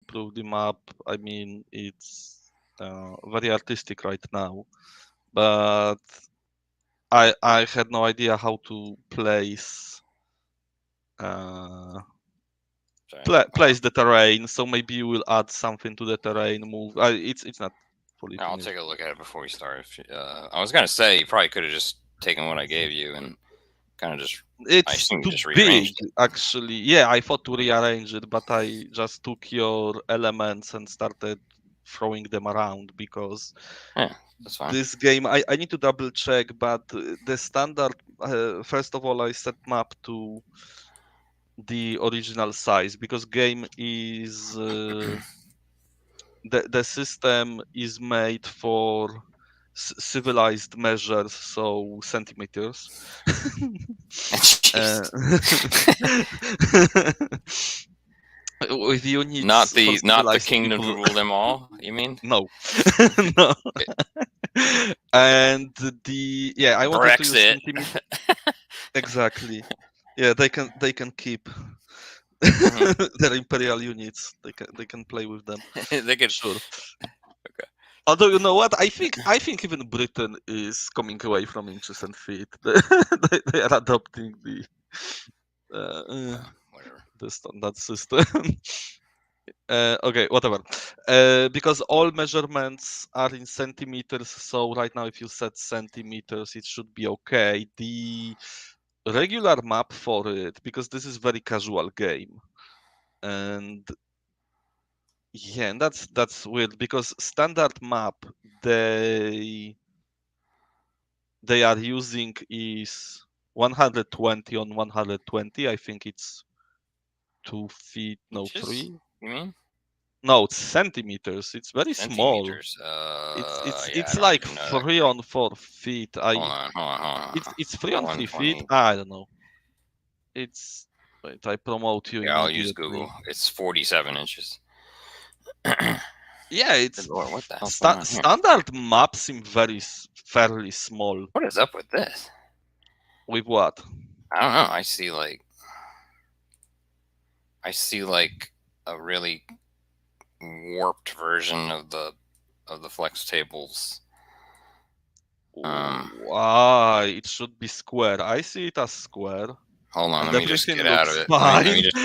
improve the map. I mean, it's very artistic right now, but I had no idea how to place place the terrain. So maybe you will add something to the terrain. Move. It's not fully I'll finished. take a look at it before we start. I was gonna say you probably could have just taken what I gave you and kind of just. I It's assume you too just big, rearranged it. actually. Yeah, I thought to rearrange it, but I just took your elements and started throwing them around because Yeah, that's fine. this game, I need to double check, but the standard, first of all, I set map to the original size because game is the system is made for civilized measures, so centimeters. Jeez. With Not units for the civilized kingdom to people. rule them all. You mean? No, no. And I wanted to use Brexit. centimeter exactly. Yeah, they can keep their imperial units. They can play with them. They could. Sure. Okay. Although you know what, I think even Britain is coming away from inches and feet. They are adopting Whatever. the standard system. Okay, whatever. Because all measurements are in centimeters, so right now if you set centimeters, it should be okay. The regular map for it, because this is very casual game, and yeah, and that's weird because standard map they are using is 120 on 120. I think it's 2 feet, no Inches? 3. You mean? No, it's centimeters. It's very small. Centimeters. Yeah, I It's don't like even know that. 3 on 4 feet. It's three on One 3 feet. twenty. I don't know. It's wait. I promote you Yeah, I'll use Google. immediately. It's 47 inches. Yeah, Good it's Lord, what the hell's going on here? standard maps seem very fairly small. What is up with this? With what? I don't know. I see like a really warped version of the flex tables. Why? It should be square. I see it as square. Hold on, And let me just everything get out of looks it. fine. Let me just.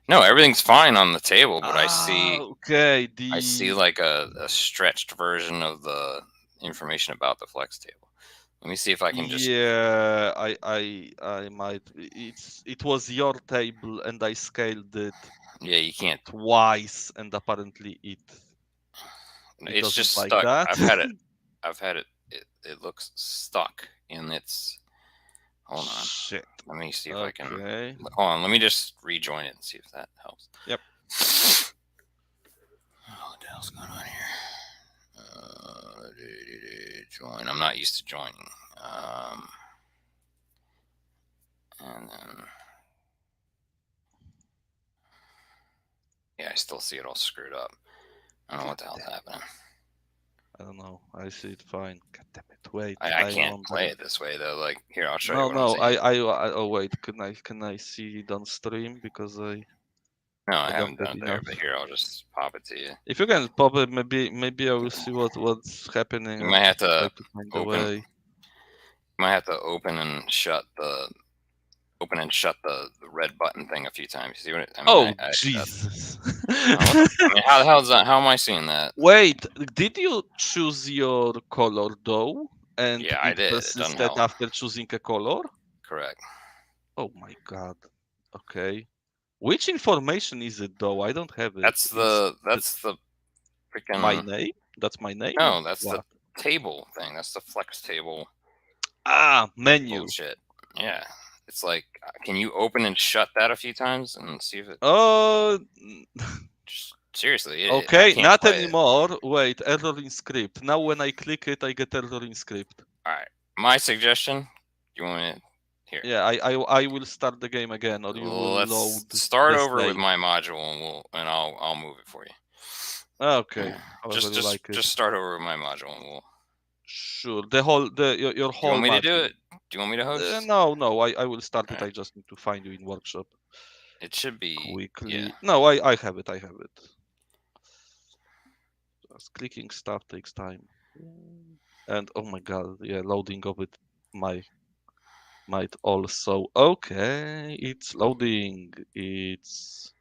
No, everything's fine on the table, but I see okay. I see like a stretched version of the information about the flex table. Let me see if I can just. Yeah, I might. It was your table, and I scaled it. Yeah, you can't. Twice, and apparently It's just like stuck. that. I've had it. It looks stuck in its. Hold on. Shit. Let me see if I can. Okay. Hold on. Let me just rejoin it and see if that helps. Yep. Oh, what the hell's going on here? Join. I'm not used to joining. And then. Yeah, I still see it all screwed up. I don't know what the hell's happening. I don't know. I see it fine. God damn it! Wait. I can't play it this way though. Like here, I'll show you. No, what I'm saying. oh wait. Can I see it on stream because I. No, I haven't done it there, but here I'll just pop it to you. If you can pop it, maybe I will see what's happening. You might have to find open. a way. You might have to open and shut the red button thing a few times. See what it, I mean? Jesus! How am I seeing that? Wait, did you choose your color though? And yeah, I did. Persisted after choosing a color? Correct. Oh my god. Okay. Which information is it though? I don't have it. That's the freaking my name. That's my name. No, that's the table thing. That's the flex table. Menu. Bullshit. Yeah. It's like, can you open and shut that a few times and see if it? Just seriously. Okay, not anymore. Wait, error in script. Now when I click it, I get error in script. All right. My suggestion. You want it here? Yeah, I will start the game again, or you will load. Start over with my module, and I'll move it for you. Okay. Just start over with my module, and we'll. Sure. Your whole. Do you want me to do it? Do you want me to host? No. I will start it. I just need to find you in workshop. It should be quickly. Yeah. No, I have it. Because clicking stuff takes time. And oh my god, yeah, loading of it might also. Okay, it's loading. It's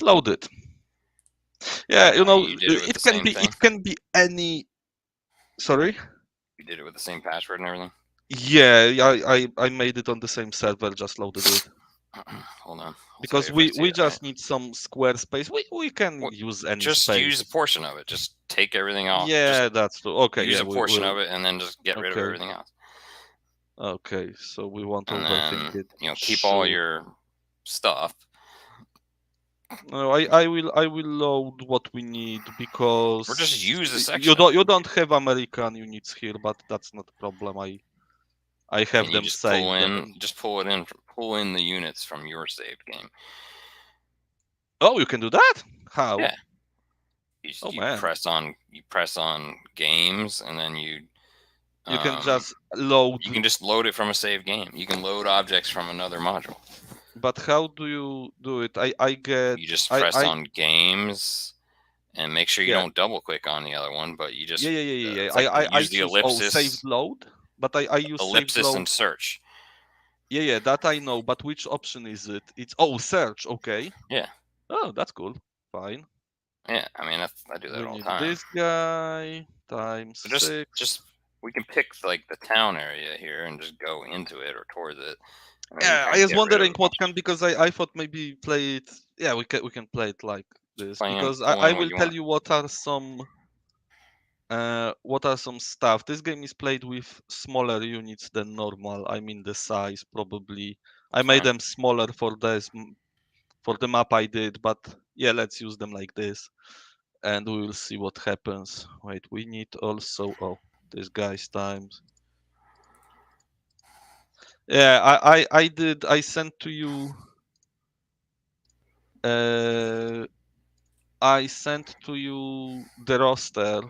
loaded. Yeah, you know, You did it with the same thing? it can be any. Sorry. You did it with the same password and everything? Yeah, I made it on the same server, just loaded it. Hold on. I'll Because tell you if I see we it just right. need some square space. We can Well, use any Just space. use a portion of it. Just take everything off. Yeah, Just that's true. Okay, use yeah, a portion we'll. of it and then just get rid of Okay. everything else. Okay, so we won't And overthink then, it. keep all Sure. your stuff. No, I will load what we need because Or just use the section. you don't have American units here, but that's not a problem. I have And you them just saved. pull in the units from your saved game. Oh, you can do that? How? Yeah. Oh You man. press on games, and then you can just load. You can just load it from a saved game. You can load objects from another module. But how do you do it? I get. You just press on games, and make sure you don't double click on the other one. But you just yeah. It's like I use the choose ellipsis. saved load, but I use ellipsis saved load and search. Yeah, that I know. But which option is it? It's search. Okay. Yeah. Oh, that's cool. Fine. Yeah, I mean I do that We all the need time. this guy times So 6. just we can pick like the town area here and just go into it or towards it. Yeah, I was wondering what can, because I thought maybe play it. Yeah, we can play it like this, because I will tell you what are some stuff. This game is played with smaller units than normal. I mean the size probably. I made them smaller for this for the map I did, but yeah, let's use them like this, and we will see what happens. Wait, we need also this guy's times. Yeah, I sent to you. I sent to you the roster,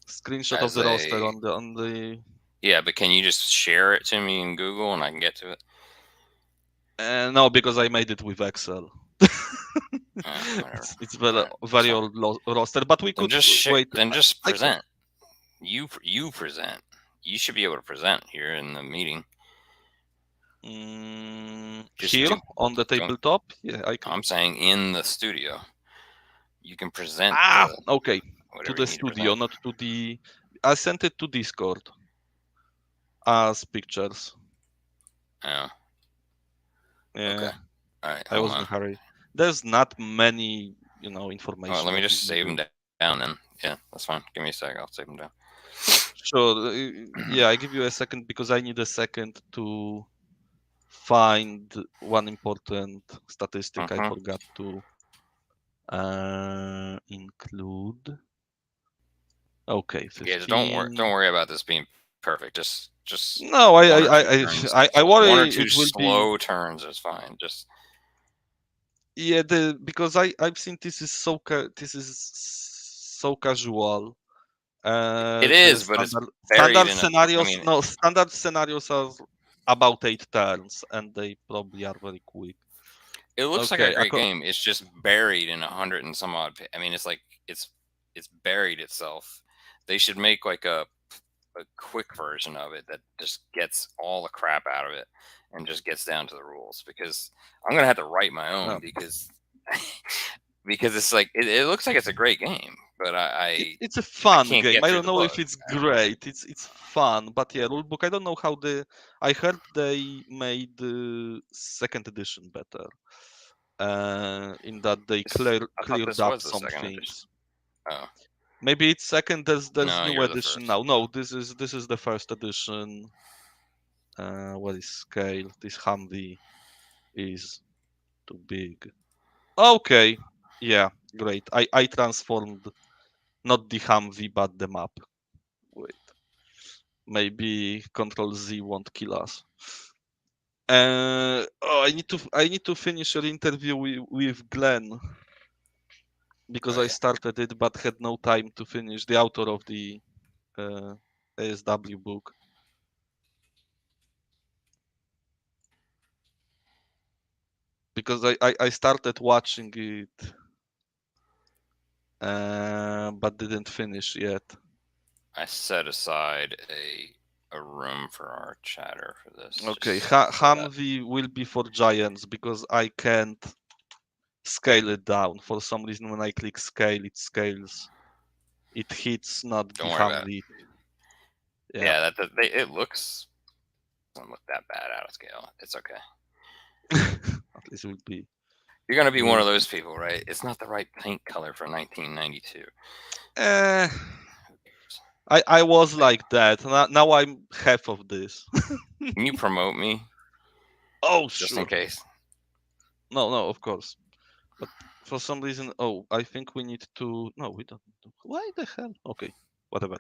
screenshot of the roster on the. Yeah, but can you just share it to me in Google and I can get to it? No, because I made it with Excel. It's very old roster, but we could wait. Then just present. You present. You should be able to present here in the meeting. Here on the tabletop, yeah, I can. I'm saying in the studio. You can present. Okay. To the studio, not to the. I sent it to Discord as pictures. Oh. Yeah. Okay. All right. I was in a hurry. There's not many, information. Let me just save them down then. Yeah, that's fine. Give me a sec. I'll save them down. Sure. Yeah, I give you a second because I need a second to find one important statistic I forgot to include. Okay, 15. Yeah, don't worry about this being perfect. Just no, I worry one or two it will slow turns is fine. Just yeah, because I've seen this is so casual. It is, but it's standard scenarios. No, standard scenarios are about 8 turns, and they probably are very quick. It looks like a great game. It's just buried in 100 and some odd. I mean, it's like it's buried itself. They should make like a quick version of it that just gets all the crap out of it and just gets down to the rules, because I'm gonna have to write my own because it's like it looks like it's a great game, but it's a fun game. I don't know if it's great. It's fun, but yeah, rulebook. I don't know how I heard they made the second edition better. In that they cleared up some things. Oh. Maybe it's second. There's new edition now. No, this is the first edition. What is scale? This Humvee is too big. Okay, yeah, great. I transformed not the Humvee but the map. Wait, maybe Control Z won't kill us. I need to finish your interview with Glenn, because I started it but had no time to finish. The author of the ASW book. Because I started watching it but didn't finish yet. I set aside a room for our chatter for this. Okay, Humvee will be for giants because I can't scale it down. For some reason, when I click scale, it scales. It hits not Don't the worry about Humvee. Yeah, it looks doesn't look that bad out of scale. It's okay. At least it will be. You're gonna be one of those people, right? It's not the right paint color for 1992. I was like that. Now I'm half of this. Can you promote me? Oh, just sure. in case. No, of course. But for some reason, I think we need to. No, we don't. Why the hell? Okay, whatever.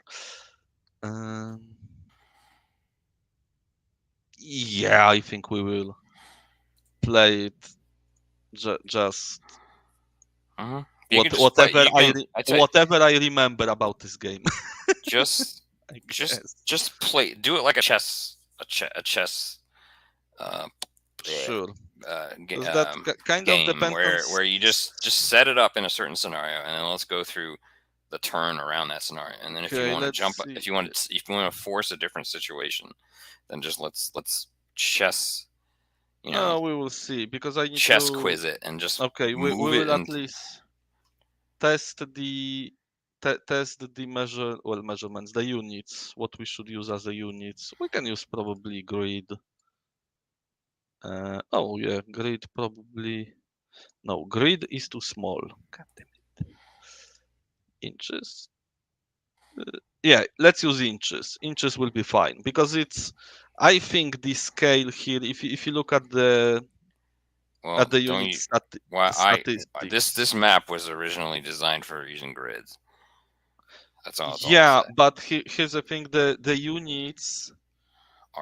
Yeah, I think we will play it. Just whatever I remember about this game. just play. Do it like a chess. Sure. That kind of depends where you just set it up in a certain scenario, and then let's go through the turn around that scenario. And then if you want to jump, if you want to force a different situation, then just let's chess. No, we will see because I need chess quiz it and just we will at least test the measurements, the units, what we should use as the units. We can use probably grid. Grid probably. No, grid is too small. God damn it. Inches. Let's use inches. Inches will be fine because it's. I think the scale here. If you look at the units. This map was originally designed for using grids. That's all. But here's the thing: the units.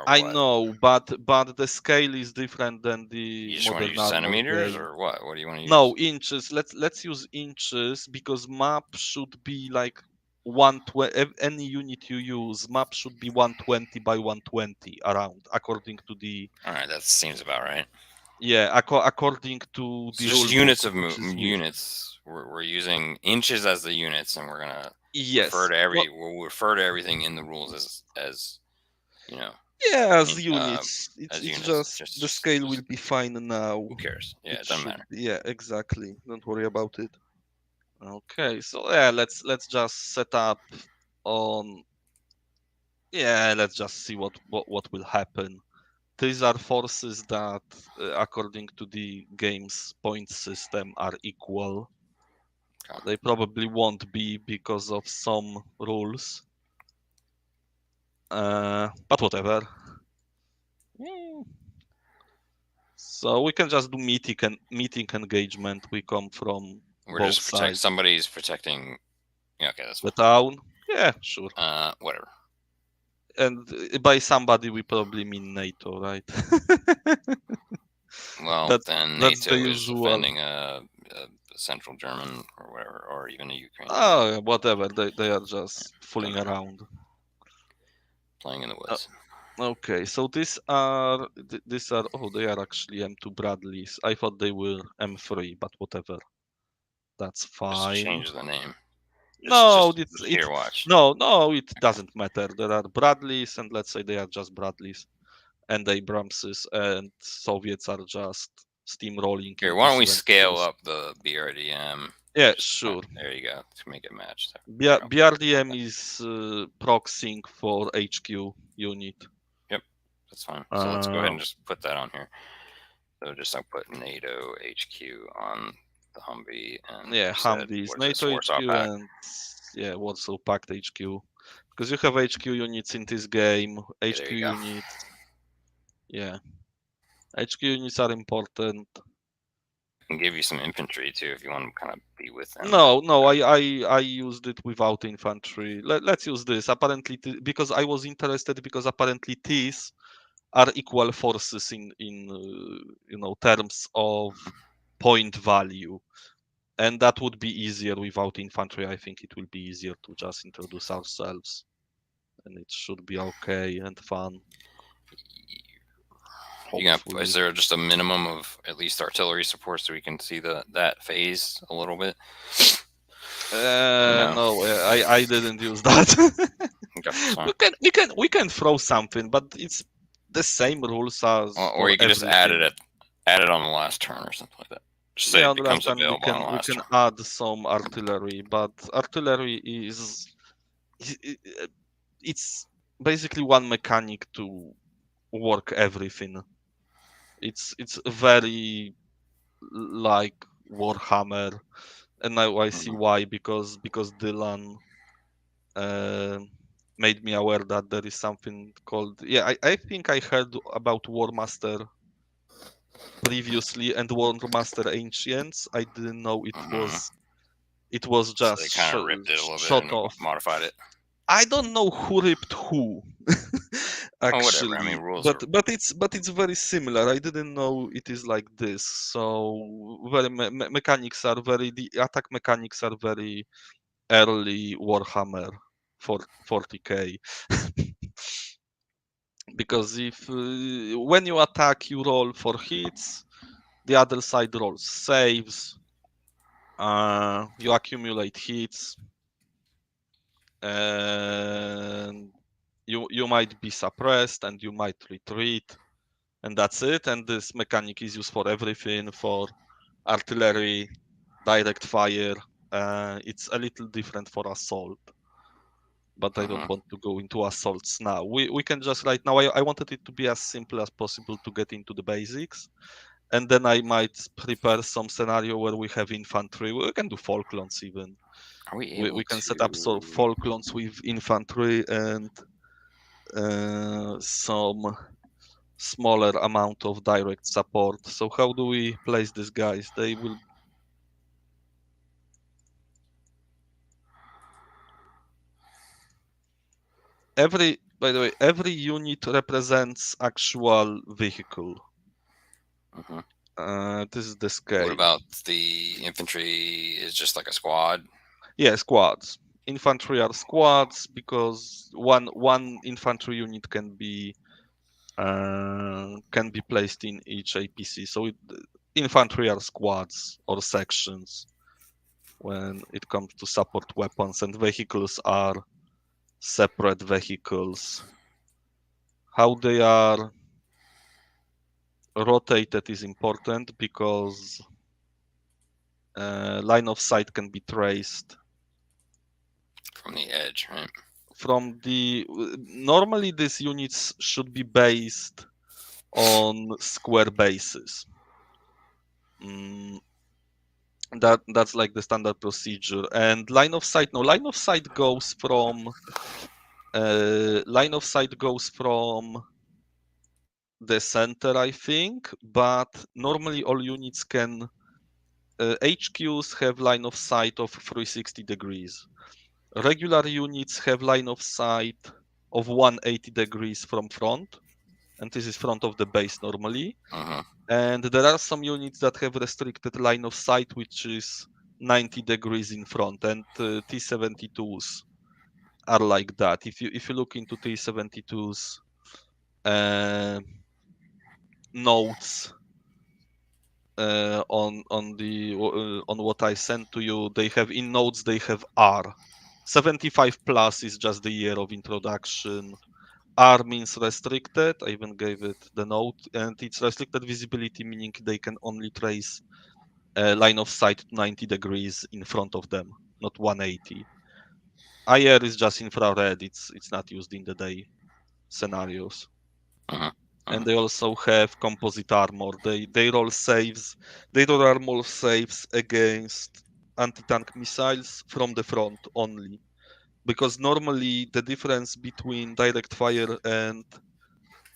I know, but the scale is different than the. You just want to use centimeters or what? What do you want to use? No, inches. Let's use inches because map should be like 120. Any unit you use, map should be 120 by 120 around, according to the. All right, that seems about right. Yeah, according to the just units of units. We're using inches as the units, and we're gonna refer to we'll refer to everything in the rules as you know. Yeah, as units. It's just the scale will be fine now. Who cares? Yeah, it doesn't matter. Yeah, exactly. Don't worry about it. Okay, so yeah, let's just set up on. Yeah, let's just see what will happen. These are forces that, according to the game's point system, are equal. They probably won't be because of some rules. But whatever. So we can just do meeting engagement. We come from both sides. Somebody's protecting. Yeah, okay, that's the town. Yeah, sure. Whatever. And by somebody, we probably mean NATO, right? Well, then NATO is defending a Central German or whatever, or even a Ukraine. Oh, whatever. They are just fooling around, playing in the woods. Okay, so these are they are actually M2 Bradleys. I thought they were M3, but whatever. That's fine. Just change the name. No, it doesn't matter. There are Bradleys, and let's say they are just Bradleys, and Abramses, and Soviets are just steamrolling. Here, why don't we scale up the BRDM? Yeah, sure. There you go, to make it match. BRDM is proxying for HQ unit. Yep, that's fine. So let's go ahead and just put that on here. So just I'll put NATO HQ on the Humvee. And Humvee is NATO HQ and Warsaw Pact HQ. Because you have HQ units in this game. HQ units. Yeah. HQ units are important. I can give you some infantry too if you want to kind of be with them. No, I used it without infantry. Let's use this. Apparently, because I was interested because apparently these are equal forces in terms of point value, and that would be easier without infantry. I think it will be easier to just introduce ourselves, and it should be okay and fun. Is there just a minimum of at least artillery support so we can see that phase a little bit? No, I didn't use that. Okay, we can throw something, but it's the same rules as or you could just add it on the last turn or something like that. Just say it becomes available on the last turn. We can add some artillery, but artillery is it's basically one mechanic to work everything. It's very like Warhammer, and now I see why, because Dylan made me aware that there is something called I think I heard about War Master previously and War Master Ancients. I didn't know it was just so they kind of ripped it a little shot bit and off. modified it. I don't know who ripped who. Actually, I mean, rules but it's very similar. I didn't know it is like this. So very mechanics are the attack mechanics are very early Warhammer 40k. Because if when you attack, you roll for hits, the other side rolls saves. You accumulate hits, and you might be suppressed and you might retreat, and that's it. And this mechanic is used for everything, for artillery, direct fire. It's a little different for assault, but I don't want to go into assaults now. We can just right now, I wanted it to be as simple as possible to get into the basics, and then I might prepare some scenario where we have infantry. We can do Falklands even. We can set up sort of Falklands with infantry and some smaller amount of direct support. So how do we place these guys? They will. By the way, every unit represents actual vehicle. This is the scale. What about the infantry? Is just like a squad? Yeah, squads. Infantry are squads because one infantry unit can be placed in each APC. So infantry are squads or sections when it comes to support weapons, and vehicles are separate vehicles. How they are rotated is important because line of sight can be traced from the edge, right? Normally these units should be based on square bases. That's like the standard procedure. And line of sight goes from the center, I think, but normally all units can HQs have line of sight of 360 degrees. Regular units have line of sight of 180 degrees from front, and this is front of the base normally. And there are some units that have restricted line of sight, which is 90 degrees in front, and T-72s are like that. If you look into T-72s notes on what I sent to you, they have in notes they have R. 75 plus is just the year of introduction. R means restricted. I even gave it the note, and it's restricted visibility, meaning they can only trace a line of sight 90 degrees in front of them, not 180. IR is just infrared. It's not used in the day scenarios. And they also have composite armor. They roll saves. They roll armor saves against anti-tank missiles from the front only. Because normally the difference between direct fire and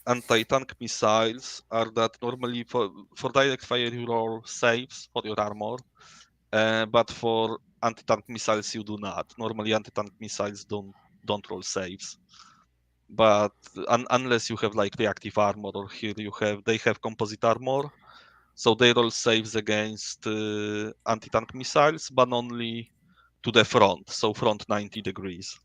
anti-tank missiles are that normally for direct fire you roll saves for your armor, but for anti-tank missiles you do not. Normally anti-tank missiles don't roll saves. But unless you have like reactive armor, or here they have composite armor, so they roll saves against anti-tank missiles, but only to the front, so front 90 degrees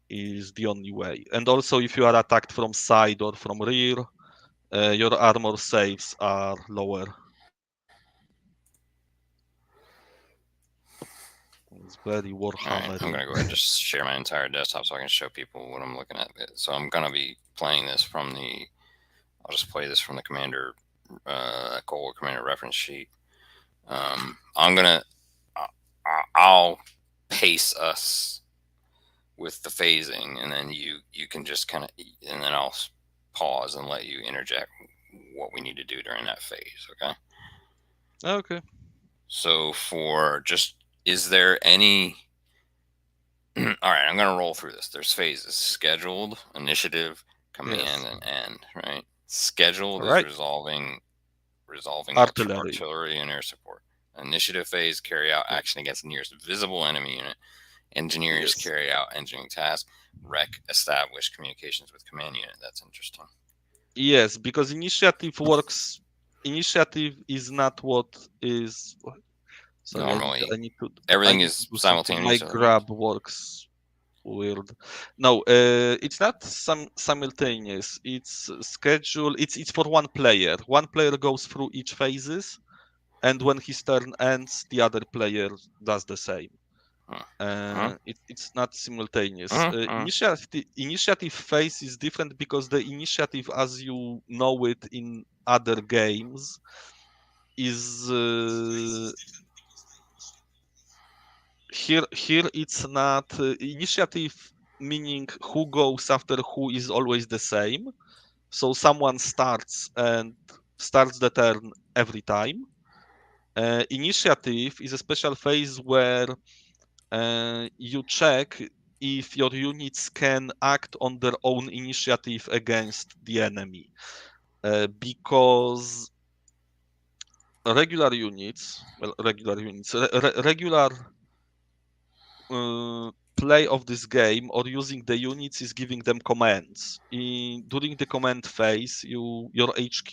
is the only way. And also if you are attacked from side or from rear, your armor saves are lower. It's very Warhammer. Right, I'm gonna go ahead and just share my entire desktop so I can show people what I'm looking at. So I'm gonna be playing this from the. I'll just play this from the Commander, Cold War Commander reference sheet. I'll pace us with the phasing, and then you can just kind of, and then I'll pause and let you interject what we need to do during that phase. Okay. Okay. So for just, is there any? All right, I'm gonna roll through this. There's phases: scheduled, initiative, command, Yes. and end. Right. Scheduled Right. is resolving Artillery. artillery and air support. Initiative phase, carry out action against the nearest visible enemy unit. Engineers Yes. carry out engineering tasks. Rec establish communications with command unit. That's interesting. Yes, because initiative works. Initiative is not what is. Sorry, Normally, I need to. everything I need is to do something. My simultaneous. grab works weird. No, it's not simultaneous. It's schedule. It's for one player. One player goes through each phases, and when his turn ends, the other player does the same. It's not simultaneous. Initiative phase is different because the initiative, as you know it in other games, is here it's not initiative, meaning who goes after who is always the same. So someone starts the turn every time. Initiative is a special phase where you check if your units can act on their own initiative against the enemy. Because regular play of this game or using the units is giving them commands. During the command phase, your HQ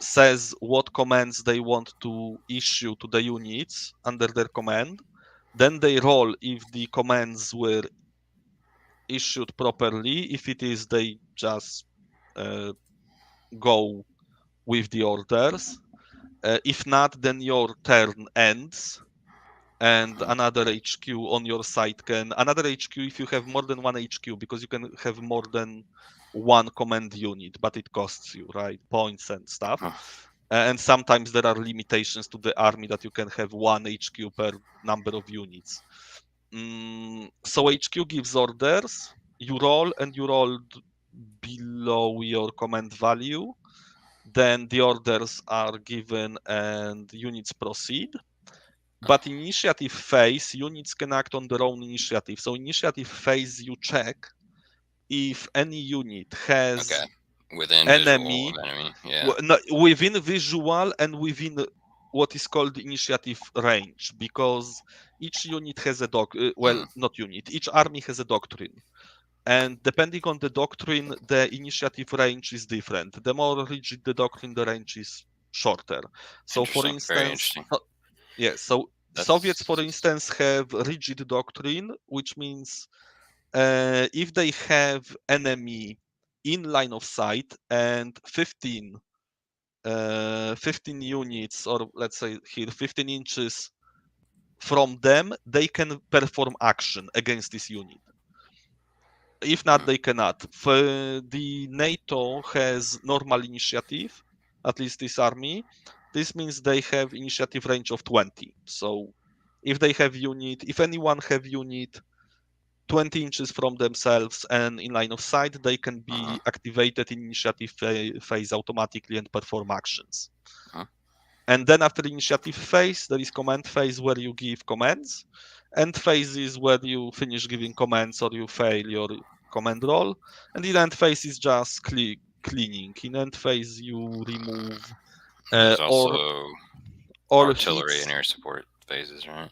says what commands they want to issue to the units under their command. Then they roll if the commands were issued properly. If it is, they just go with the orders. If not, then your turn ends, and another HQ on your side another HQ if you have more than one HQ, because you can have more than one command unit, but it costs you, right, points and stuff. And sometimes there are limitations to the army that you can have one HQ per number of units. So HQ gives orders, you roll, and you rolled below your command value. Then the orders are given and units proceed. But initiative phase, units can act on their own initiative. So initiative phase, you check if any unit has within enemy, visual of enemy, within visual and within what is called initiative range, because each unit has a not unit, each army has a doctrine. And depending on the doctrine, the initiative range is different. The more rigid the doctrine, the range is shorter. So for instance, so Soviets, for instance, have rigid doctrine, which means if they have enemy in line of sight and 15 units, or let's say here 15 inches from them, they can perform action against this unit. If not, they cannot. The NATO has normal initiative, at least this army. This means they have initiative range of 20. So if they have unit, if anyone have unit 20 inches from themselves and in line of sight, they can be activated in initiative phase automatically and perform actions. And then after the initiative phase, there is command phase where you give commands. End phase is where you finish giving commands or you fail your command roll. And in end phase is just cleaning. In end phase, you remove also all artillery hits. and air support phases, right?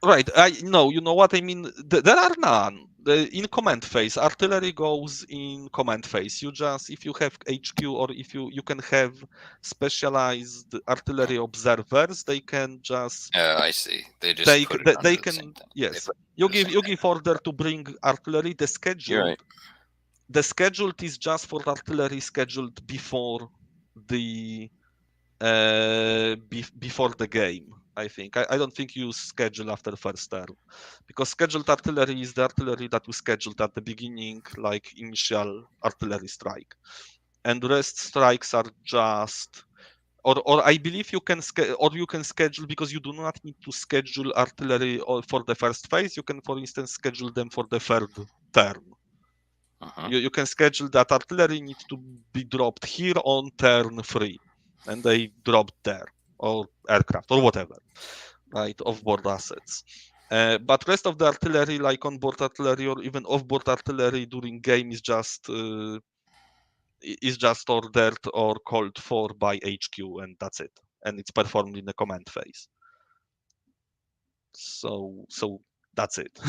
Right. You know what I mean? There are none. In command phase, artillery goes in command phase. You just, if you have HQ or if you can have specialized artillery observers, they can just. I see. They just put it they can. Yes. You give order to bring artillery. The schedule. Right. The scheduled is just for artillery scheduled before the before the game. I think. I don't think you schedule after first turn, because scheduled artillery is the artillery that you scheduled at the beginning, like initial artillery strike, and rest strikes are just. Or I believe you can schedule, because you do not need to schedule artillery for the first phase. You can, for instance, schedule them for the third turn. You can schedule that artillery needs to be dropped here on turn 3, and they dropped there, or aircraft, or whatever, right, off-board assets. But rest of the artillery, like on-board artillery or even off-board artillery during game, is just ordered or called for by HQ, and that's it. And it's performed in the command phase. So that's it,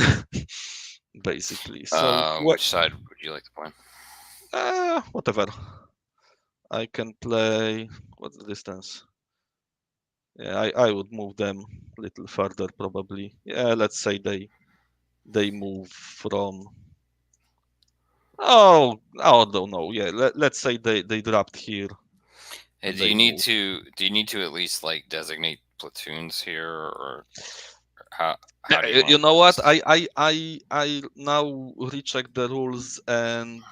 basically. So which side would you like to play? Whatever. I can play. What's the distance? Yeah, I would move them a little further, probably. Yeah, let's say they move from. Oh, I don't know. Yeah, let's say they dropped here. Hey, do you need to at least like designate platoons here, or how do you know what? I now recheck the rules, and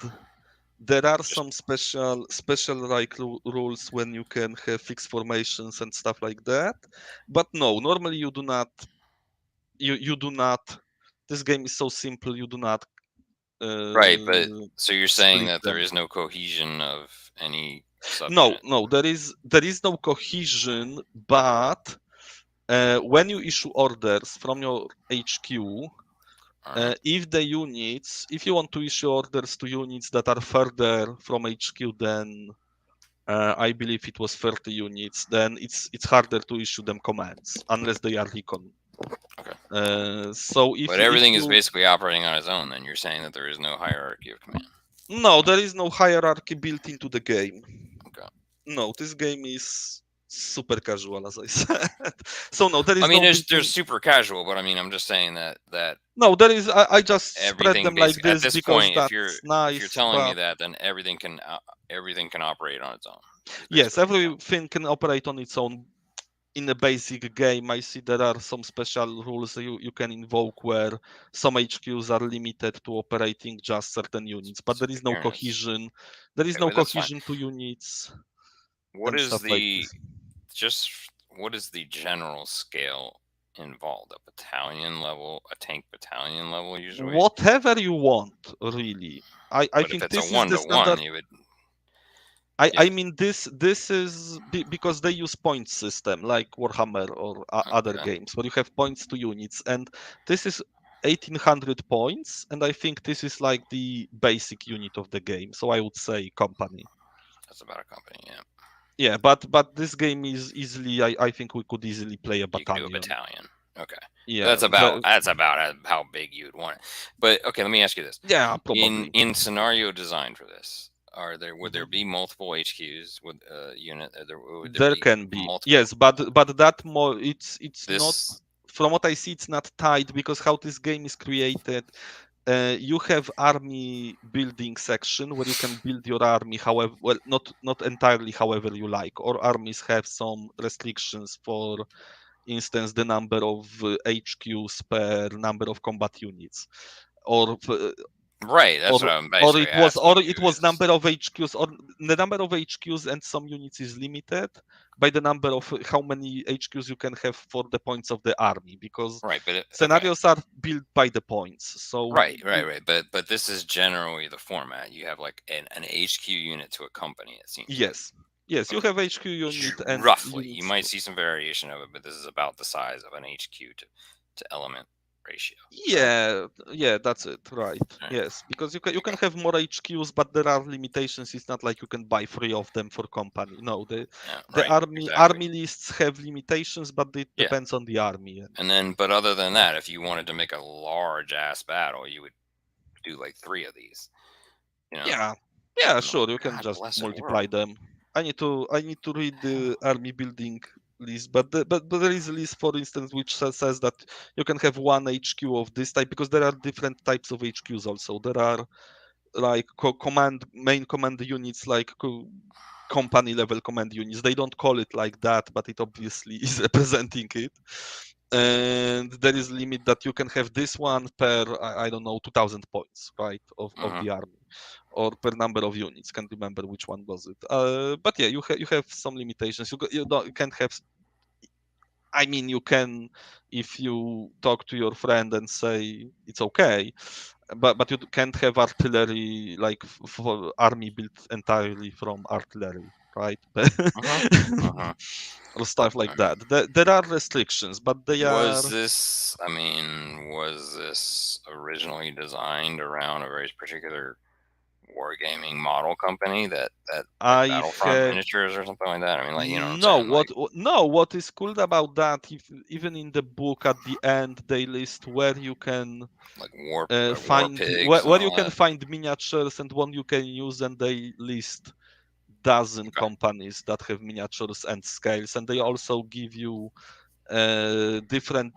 there are some special like rules when you can have fixed formations and stuff like that. But no, normally you do not. You do not. This game is so simple. You do not. Right, but so you're saying that there is no cohesion of any subunit? No, there is no cohesion, but when you issue orders from your HQ, if you want to issue orders to units that are further from HQ than I believe it was 30 units, then it's harder to issue them commands unless they are recon. Okay. So if but everything is basically operating on its own, then you're saying that there is no hierarchy of command. No, there is no hierarchy built into the game. Okay. No, this game is super casual, as I said. So no, there is. I mean, there's super casual, but I mean, I'm just saying that no, there is. I just spread them like this at this because point, that's nice. If you're telling me that, then everything can operate on its own. Yes, everything can operate on its own. In a basic game, I see there are some special rules you can invoke where some HQs are limited to operating just certain units, but there is no cohesion. There is no cohesion to units. What is the what is the general scale involved? A battalion level, a tank battalion level, usually? Whatever you want, really. I think if it's a 1-to-1, you would. I mean, this is because they use points system like Warhammer or other games where you have points to units, and this is 1800 points, and I think this is like the basic unit of the game. So I would say company. That's about a company, yeah. Yeah, but this game is easily. I think we could easily play a battalion. You could do a battalion. Okay. Yeah. That's about how big you'd want it. But okay, let me ask you this. Yeah, probably. In scenario design for this, would there be multiple HQs with a unit? There can be multiple? Yes, but that more it's not. From what I see, it's not tied, because how this game is created. You have army building section where you can build your army however, well, not entirely however you like, or armies have some restrictions, for instance the number of HQs per number of combat units, or right, that's what I'm basically it was number of HQs, or the number of HQs and some units is limited by the number of how many HQs you can have for the points of the army, because scenarios are built by the points. So right. But this is generally the format. You have like an HQ unit to a company, it seems. Yes, you have HQ unit, and roughly you might see some variation of it, but this is about the size of an HQ to element ratio. Yeah, that's it, right. Yes, because you can have more HQs, but there are limitations. It's not like you can buy 3 of them for company. No, the army lists have limitations, but it depends on the army. But other than that, if you wanted to make a large ass battle, you would do like 3 of these. Yeah, sure. You can just multiply them. I need to read the army building list, but there is a list, for instance, which says that you can have 1 HQ of this type, because there are different types of HQs also. There are like main command units, like company level command units. They don't call it like that, but it obviously is representing it. And there is limit that you can have this one per I don't know 2,000 points, right, of the army, or per number of units. Can't remember which one was it. But yeah, you have some limitations. You can't have. I mean, you can if you talk to your friend and say it's okay, but you can't have artillery like for army built entirely from artillery, right? Or stuff like that. There are restrictions, but they was are. this originally designed around a very particular wargaming model company that like Battlefront miniatures or something like that? I mean, like, you know what I'm saying? What is cool about that, even in the book at the end they list where you can like find where you can find miniatures and one you can use, and they list dozen companies that have miniatures and scales, and they also give you different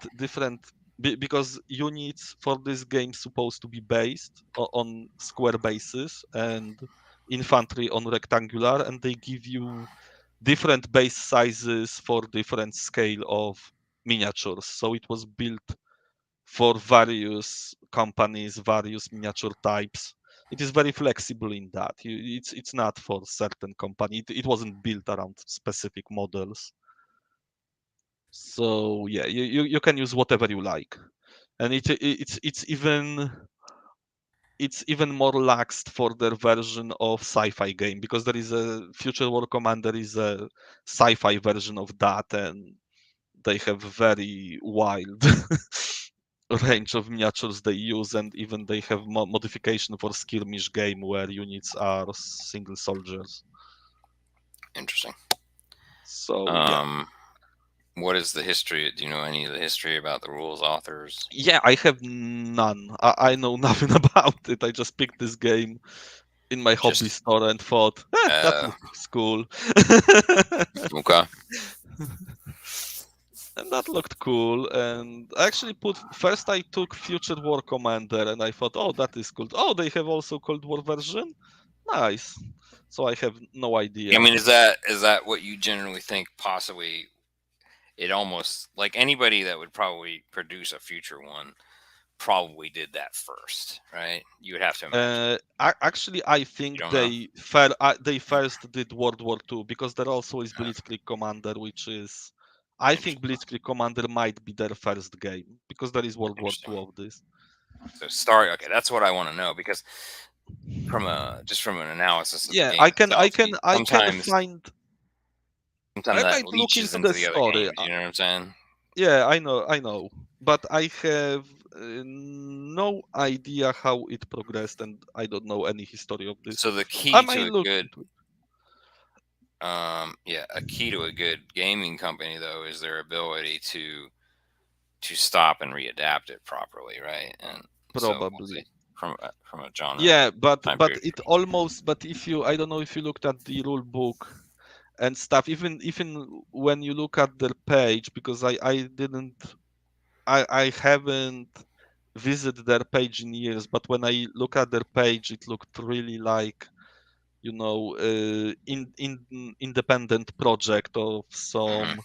because units for this game supposed to be based on square bases and infantry on rectangular, and they give you different base sizes for different scale of miniatures. So it was built for various companies, various miniature types. It is very flexible in that. It's not for certain company. It wasn't built around specific models. So yeah, you can use whatever you like, and it's even more laxed for their version of sci-fi game, because there is a Future War Commander is a sci-fi version of that, and they have very wild range of miniatures they use, and even they have modification for skirmish game where units are single soldiers. Interesting. So yeah. What is the history? Do you know any of the history about the rules authors? Yeah, I have none. I know nothing about it. I just picked this game in my hobby store and thought, that looks cool. Okay. And that looked cool. And I actually first I took Future War Commander and I thought, oh, that is cool. Oh, they have also Cold War version? Nice. So I have no idea. I mean, is that what you generally think possibly? It almost like anybody that would probably produce a future one probably did that first, right? You would have to imagine. Actually, I think they first did World War II, because there also is Blitzkrieg Commander, which is, I think Blitzkrieg Commander might be their first game, because there is World War II of this. So okay, that's what I want to know, because from an analysis of the game I can find. Sometimes that leaches into the other games, you know what I'm saying? Yeah, I know, but I have no idea how it progressed, and I don't know any history of this. So the key to a key to a good gaming company, though, is their ability to stop and readapt it properly, right? And probably from a genre. Yeah, but it almost. But if you, I don't know if you looked at the rule book and stuff, even when you look at their page, because I haven't visited their page in years, but when I look at their page, it looked really like, you know, independent project of some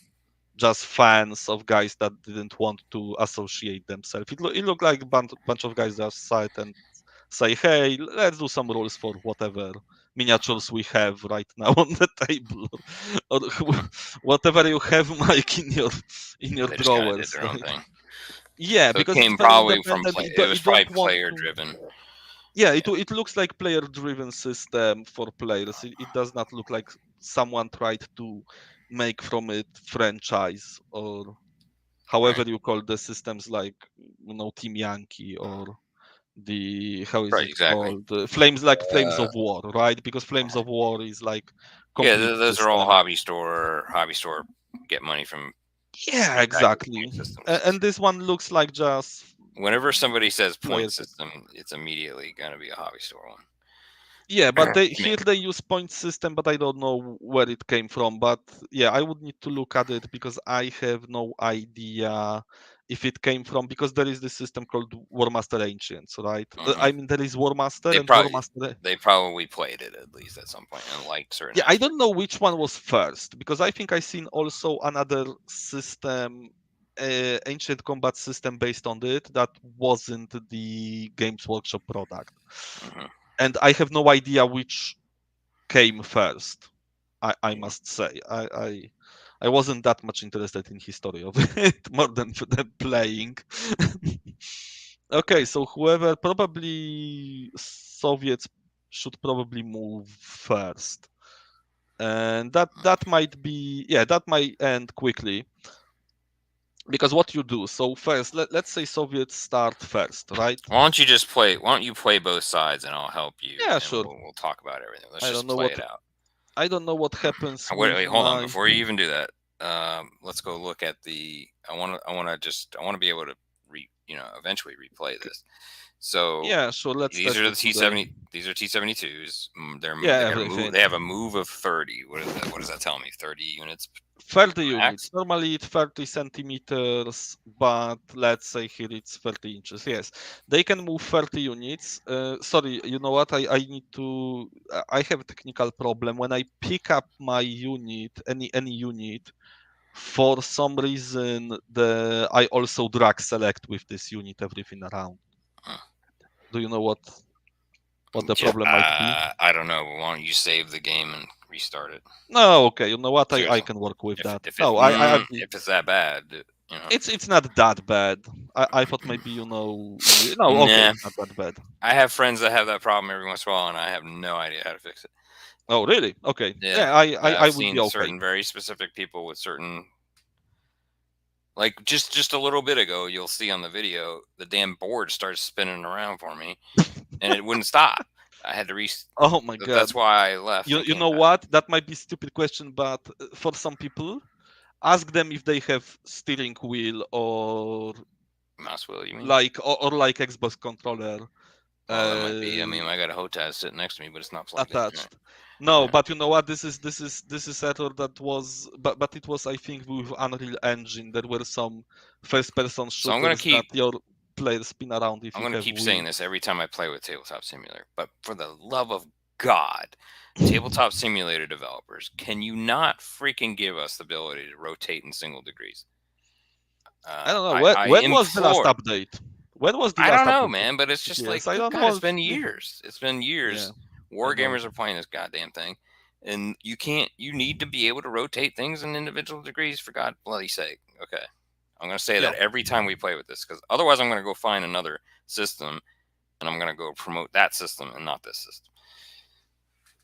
just fans of guys that didn't want to associate themselves. It looked like a bunch of guys that sat and say, hey, let's do some rules for whatever miniatures we have right now on the table, or whatever you have, Mike, in your drawers. Yeah, so because it came probably from it was probably player driven. Yeah, it looks like player driven system for players. It does not look like someone tried to make from it franchise, or however you call the systems, like, you know, Team Yankee, or the called? Flames of War, right? Because Flames of War is like those are all hobby store get money from. Yeah, exactly. And this one looks like just. Whenever somebody says point system, it's immediately going to be a hobby store one. Yeah, but here they use point system, but I don't know where it came from. But yeah, I would need to look at it, because I have no idea if it came from, because there is this system called War Master Ancients, right? Mhm. I mean, there is War Master They and probably- War Master. They probably played it at least at some point and liked certain. Yeah, I don't know which one was first, because I think I seen also another system, Ancient Combat system based on it, that wasn't the Games Workshop product. Mhm. And I have no idea which came first. I Mhm. must say, I wasn't that much interested in history of it more than playing. Okay, so whoever, probably Soviets should probably move first, and that might be, yeah, that might end quickly. Because what you do, so first, let's say Soviets start first, right? Why don't you just play? Why don't you play both sides, and I'll help you. Yeah, and sure. We'll talk about everything. Let's I just don't know play what it out. I don't know what happens. Wait, hold on. my- Before you even do that, let's go look at the. I want to be able to eventually replay this. So Yeah, sure. these are the let's do that. T70. These are T72s. Yeah, they got a everything. move. They have a move of 30. What is that? What does that tell me? 30 units. 30 max? units. Normally it's 30 centimeters, but let's say here it's 30 inches. Yes, they can move 30 units. Sorry, you know what? I need to. I have a technical problem. When I pick up my unit, any unit, for some reason I also drag select with this unit everything around. Do you know what the problem might be? I don't know. Why don't you save the game and restart it? No, okay. You know what? I Seriously. can work with that. If No, I agree. if it's that bad, It's not that bad. I thought maybe no, okay, Nah. it's not that bad. I have friends that have that problem every once in a while, and I have no idea how to fix it. Oh, really? Okay. Yeah, I I've would seen be okay. certain very specific people with certain, like just a little bit ago, you'll see on the video the damn board starts spinning around for me, and it wouldn't stop. I had to Oh my god. That's why I left. You know what? That might be a stupid question, but for some people, ask them if they have steering wheel or mouse wheel. You mean like or like Xbox controller? Well, that might be. I mean, I got a HOTAS sitting next to me, but it's not plugged attached. in. No, but you know what? This is error that was, but it was, I think, with Unreal Engine. There were some first-person shooters I'm gonna keep that your players spin around. If I'm you gonna have keep wheel. saying this every time I play with Tabletop Simulator, but for the love of God, Tabletop Simulator developers, can you not freaking give us the ability to rotate in single degrees? I don't know. When was the last update? When was the last update? I don't know, man, but it's just like, I don't God, know. it's been years. It's been years. Yeah, Wargamers are playing this goddamn thing, and you need to be able to rotate things in individual degrees, for God bloody sake. Okay. I'm going to say that every time we play with this, because otherwise I'm going to go find another system, and I'm going to go promote that system and not this system.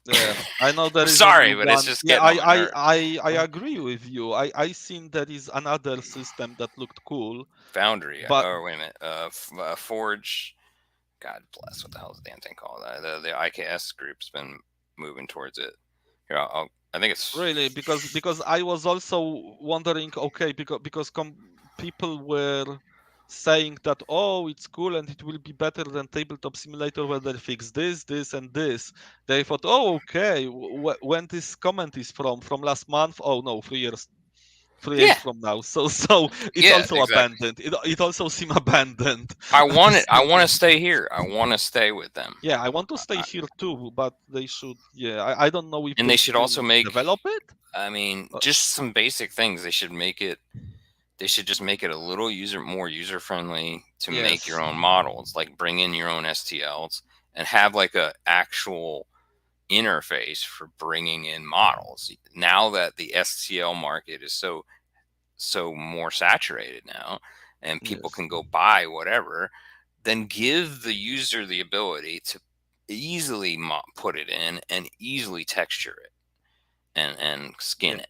Yeah, I know that. Sorry, but it's just getting on my nerves. I agree with you. I seen there is another system that looked cool. Foundry. But wait a minute. Forge. God bless. What the hell is the damn thing called? The IKS group's been moving towards it. Here, I think it's really because I was also wondering. Okay, because people were saying that, oh, it's cool and it will be better than Tabletop Simulator when they fix this and this. They thought, oh, okay, when this comment is from last month? Oh no, 3 years. 3 years from now. So it's also abandoned. It also seems abandoned. I want it. I want to stay here. I want to stay with them. Yeah, I want to stay here too, but they should. Yeah, I don't know if they should also develop it. I mean, just some basic things. They should make it. They should just make it a little more user friendly to make your own models, like bring in your own STLs and have like a actual interface for bringing in models. Now that the STL market is so more saturated now, and people can go buy whatever, then give the user the ability to easily put it in and easily texture it and skin it.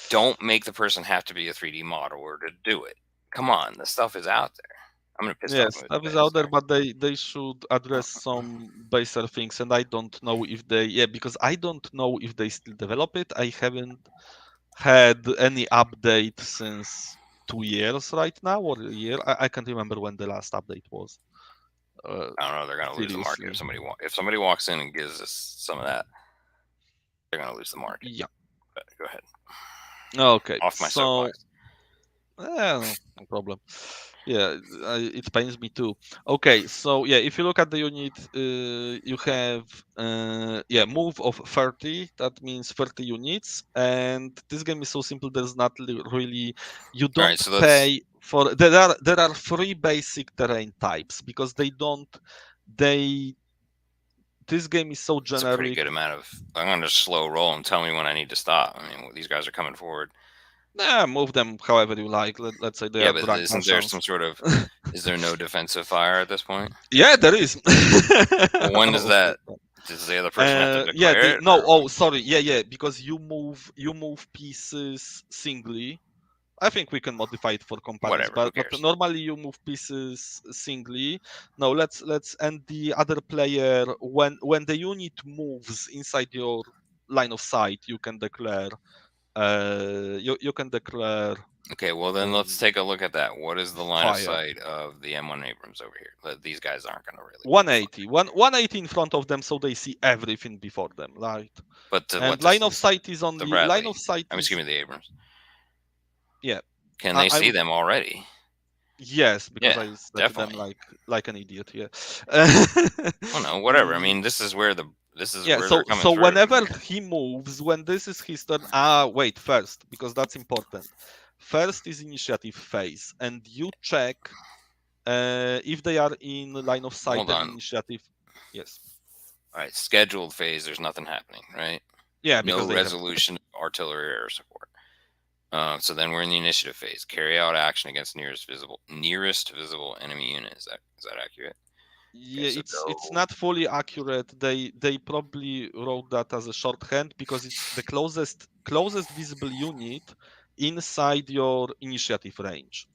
Don't make the person have to be a 3D modeler to do it. Come on, the stuff is out there. I'm gonna piss off. Stuff is out there, but they should address some baser things, and I don't know if they because I don't know if they still develop it. I haven't had any update since 2 years right now, or a year. I can't remember when the last update was. I don't know. They're gonna lose the market if somebody walks in and gives us some of that. They're gonna lose the market. Yeah. But go ahead. Okay. Off my soapbox. No problem. Yeah, it pains me too. Okay, so yeah, if you look at the unit, you have move of 30. That means 30 units, and this game is so simple. There's not really you don't Alright, so pay for. There are 3 basic terrain types because this game is so it's a pretty generic. good amount of. I'm gonna just slow roll and tell me when I need to stop. I mean, these guys are coming forward. Move them however you like. Let's say they are but drunk isn't there Martians. some sort of? Is there no defensive fire at this point? Yeah, there is. Well, when does that? Does the other person have to declare it? No. or- Oh, sorry. Yeah. Because you move pieces singly. I think we can modify it for companions, Whatever, who but cares? normally you move pieces singly. No, let's and the other player when the unit moves inside your line of sight, you can declare. You can declare. Okay, well then let's take a look at that. What is the line of Fire. sight of the M1 Abrams over here? These guys aren't going to really. 180. 180 in front of them, so they see everything before them, right? But And line of sight is only Bradley. line of sight. Excuse me, the Abrams. Yeah. Can they see them already? Yes, because I said definitely. them like an idiot. Yeah. Well, no, whatever. I mean, this is where they're coming so through. whenever he moves, when this is his turn. Wait, first, because that's important. First is initiative phase, and you check if they are in line of sight and initiative. Yes. All right, scheduled phase. There's nothing happening, right? Yeah, because no resolution of artillery air support. So then we're in the initiative phase. Carry out action against nearest visible enemy unit. Is that accurate? Yeah, okay, so it's not fully accurate. They probably wrote that as a shorthand because it's the closest visible unit inside your initiative range.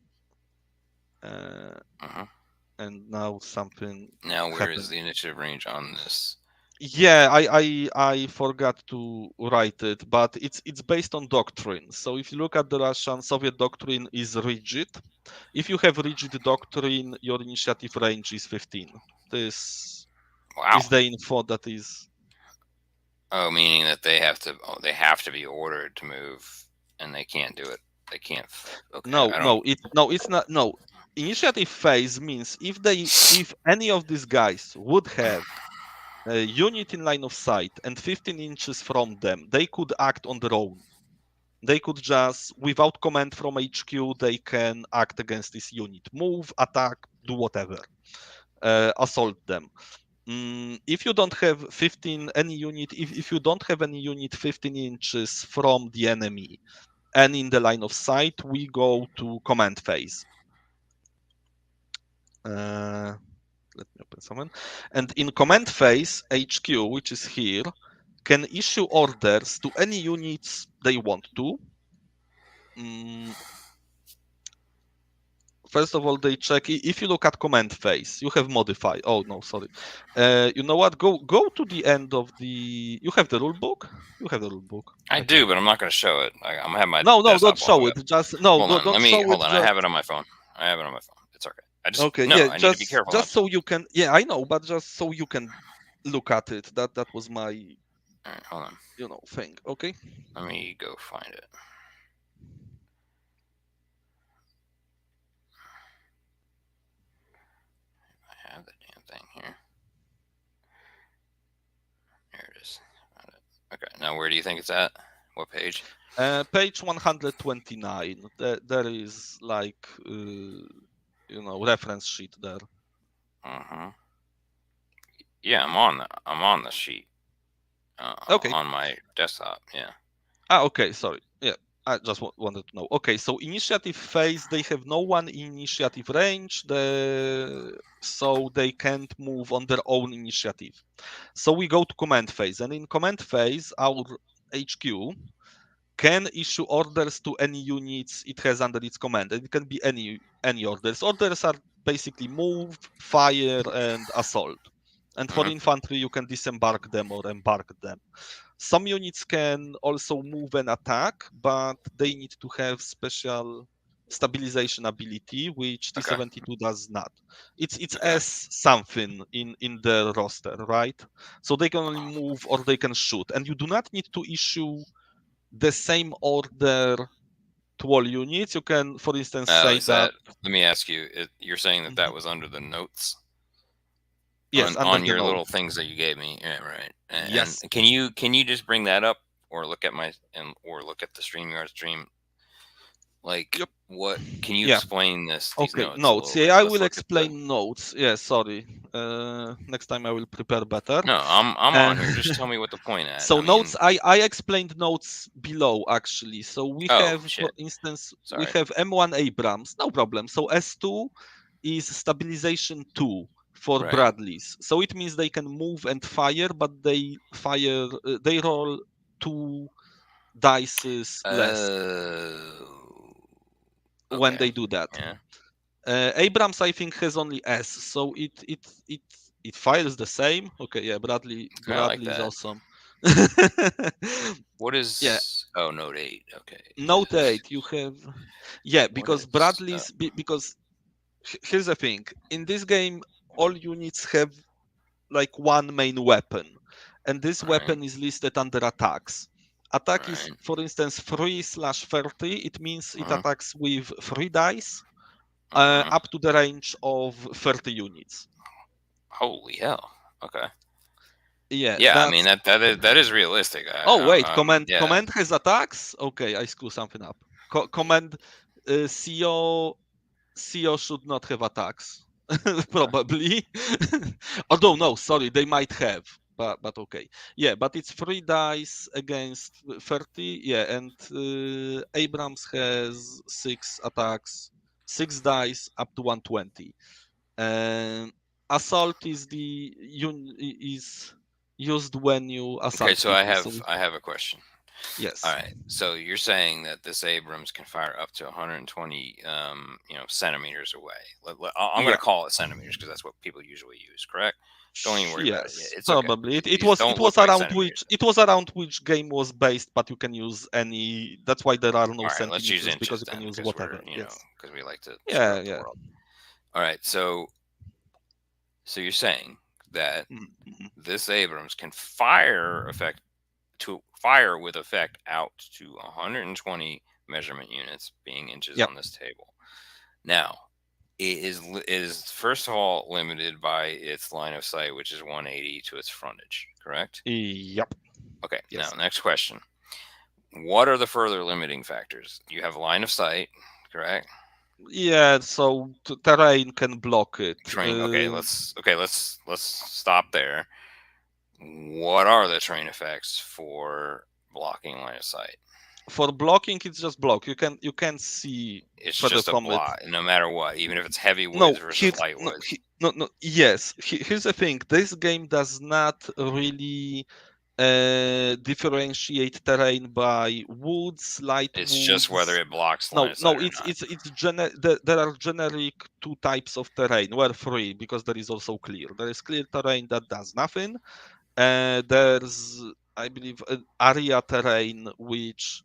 And now something. Now where is the initiative range on this? Yeah, I forgot to write it, but it's based on doctrine. So if you look at the Russian Soviet doctrine is rigid. If you have rigid doctrine, your initiative range is 15. This is the info that is. Oh, meaning that they have to be ordered to move, and they can't do it. They can't. Okay, it's not. No, initiative phase means if any of these guys would have a unit in line of sight and 15 inches from them, they could act on their own. They could just, without command from HQ, they can act against this unit. Move, attack, do whatever. Assault them. If you don't have any unit, if you don't have any unit 15 inches from the enemy and in the line of sight, we go to command phase. Let me open someone. And in command phase, HQ, which is here, can issue orders to any units they want to. First of all, they check. If you look at command phase, you have modify. Oh no, sorry. You know what? Go to the end of the. You have the rule book. You have the rule book. I do, but I'm not going to show it. I'm gonna have my. No, don't show it. Just no. Hold on. Don't show hold it. on. I have it on my phone. It's okay. I need to be careful. Just so you can. Yeah, I know, but just so you can look at it. That was my. All right, hold on. Thing. Okay. Let me go find it. I have the damn thing here. There it is. Found it. Okay. Now, where do you think it's at? What page? Page 129. There is like reference sheet there. Yeah, I'm on the sheet. Okay. On my desktop. Yeah. Okay. Sorry. Yeah. I just wanted to know. Okay, so initiative phase, they have no one in initiative range, so they can't move on their own initiative. So we go to command phase, and in command phase, our HQ can issue orders to any units it has under its command, and it can be any orders. Orders are basically move, fire, and assault. And for infantry, you can disembark them or embark them. Some units can also move and attack, but they need to have special stabilization ability, which T-72 does not. It's S something in the roster, right? So they can only move or they can shoot, and you do not need to issue the same order to all units. You can, for instance, Oh, say is that. Let me ask you. You're saying that that Mhm. was under the notes? Yes, under on the your note. little things that you gave me. Yeah, right. Yes. And can you just bring that up or look at or look at the StreamYard stream? Like, Yep. what can you Yeah. explain these Okay, notes a notes. little bit? Yeah, I Let's will look at the. explain notes. Yeah, sorry. Next time I will prepare better. No, I'm Uh, on here. Just tell me what the point at. so I mean, notes, I explained notes below actually. So we oh have, for shit. instance, we Sorry. have M1 Abrams. No problem. So S2 is stabilization 2 for Right. Bradleys. So it means they can move and fire, but they fire. They roll 2 dices less when Okay. they do that. Yeah. Abrams, I think, has only S, so it fires the same. Okay, yeah, Okay, I like Bradley is that. awesome. What Yeah, is? Oh, Note 8. Okay. Note 8, you have, yeah, What because is? because here's the thing. In this game, all units have like one main weapon, and this Right. weapon is listed under attacks. Attack is, Right. for instance, 3/30. It means it Uh-huh. attacks with 3 dice Uh-huh. up to the range of 30 units. Holy hell. Okay. Yeah, Yeah, I mean that's. that is realistic. Oh wait, command Yeah. command has attacks. Okay, I screw something up. Command CO should not have attacks, probably. Although no, sorry, they might have. But okay, yeah, but it's 3 dice against 30. Yeah, and Abrams has 6 attacks, 6 dice up to 120. Assault is is used when you assault Okay, so people. So I have a question. yes, All right. So you're saying that this Abrams can fire up to 120 centimeters away. I'm going yeah, to call it centimeters because that's what people usually use, correct? Don't even worry about it. yes, It's okay. probably. It These was don't look like centimeters. around which game was based, but you can use any. That's why there are no All right, let's use centimeters, because inches you can then use because whatever. Yes. because we like to screw Yeah, up the yeah. world. All right. So you're saying that Mhm. this Abrams can fire with effect out to 120 measurement units, being inches Yep. on this table. Now, it is first of all limited by its line of sight, which is 180 to its frontage, correct? Yep. Okay. Yes. Now, next question. What are the further limiting factors? You have line of sight, correct? Yeah. So terrain can block it. Terrain. Okay, let's stop there. What are the terrain effects for blocking line of sight? For blocking, it's just block. You can see It's further just a from it. blot, no matter what, even if it's heavy No, woods versus light no, woods. no. Yes, here's the thing. This game does not really differentiate terrain by woods, light It's woods. just whether it blocks line No, of sight or it's not. there are generic 2 types of terrain. Well, 3, because there is also clear. There is clear terrain that does nothing. There's, I believe, an area terrain which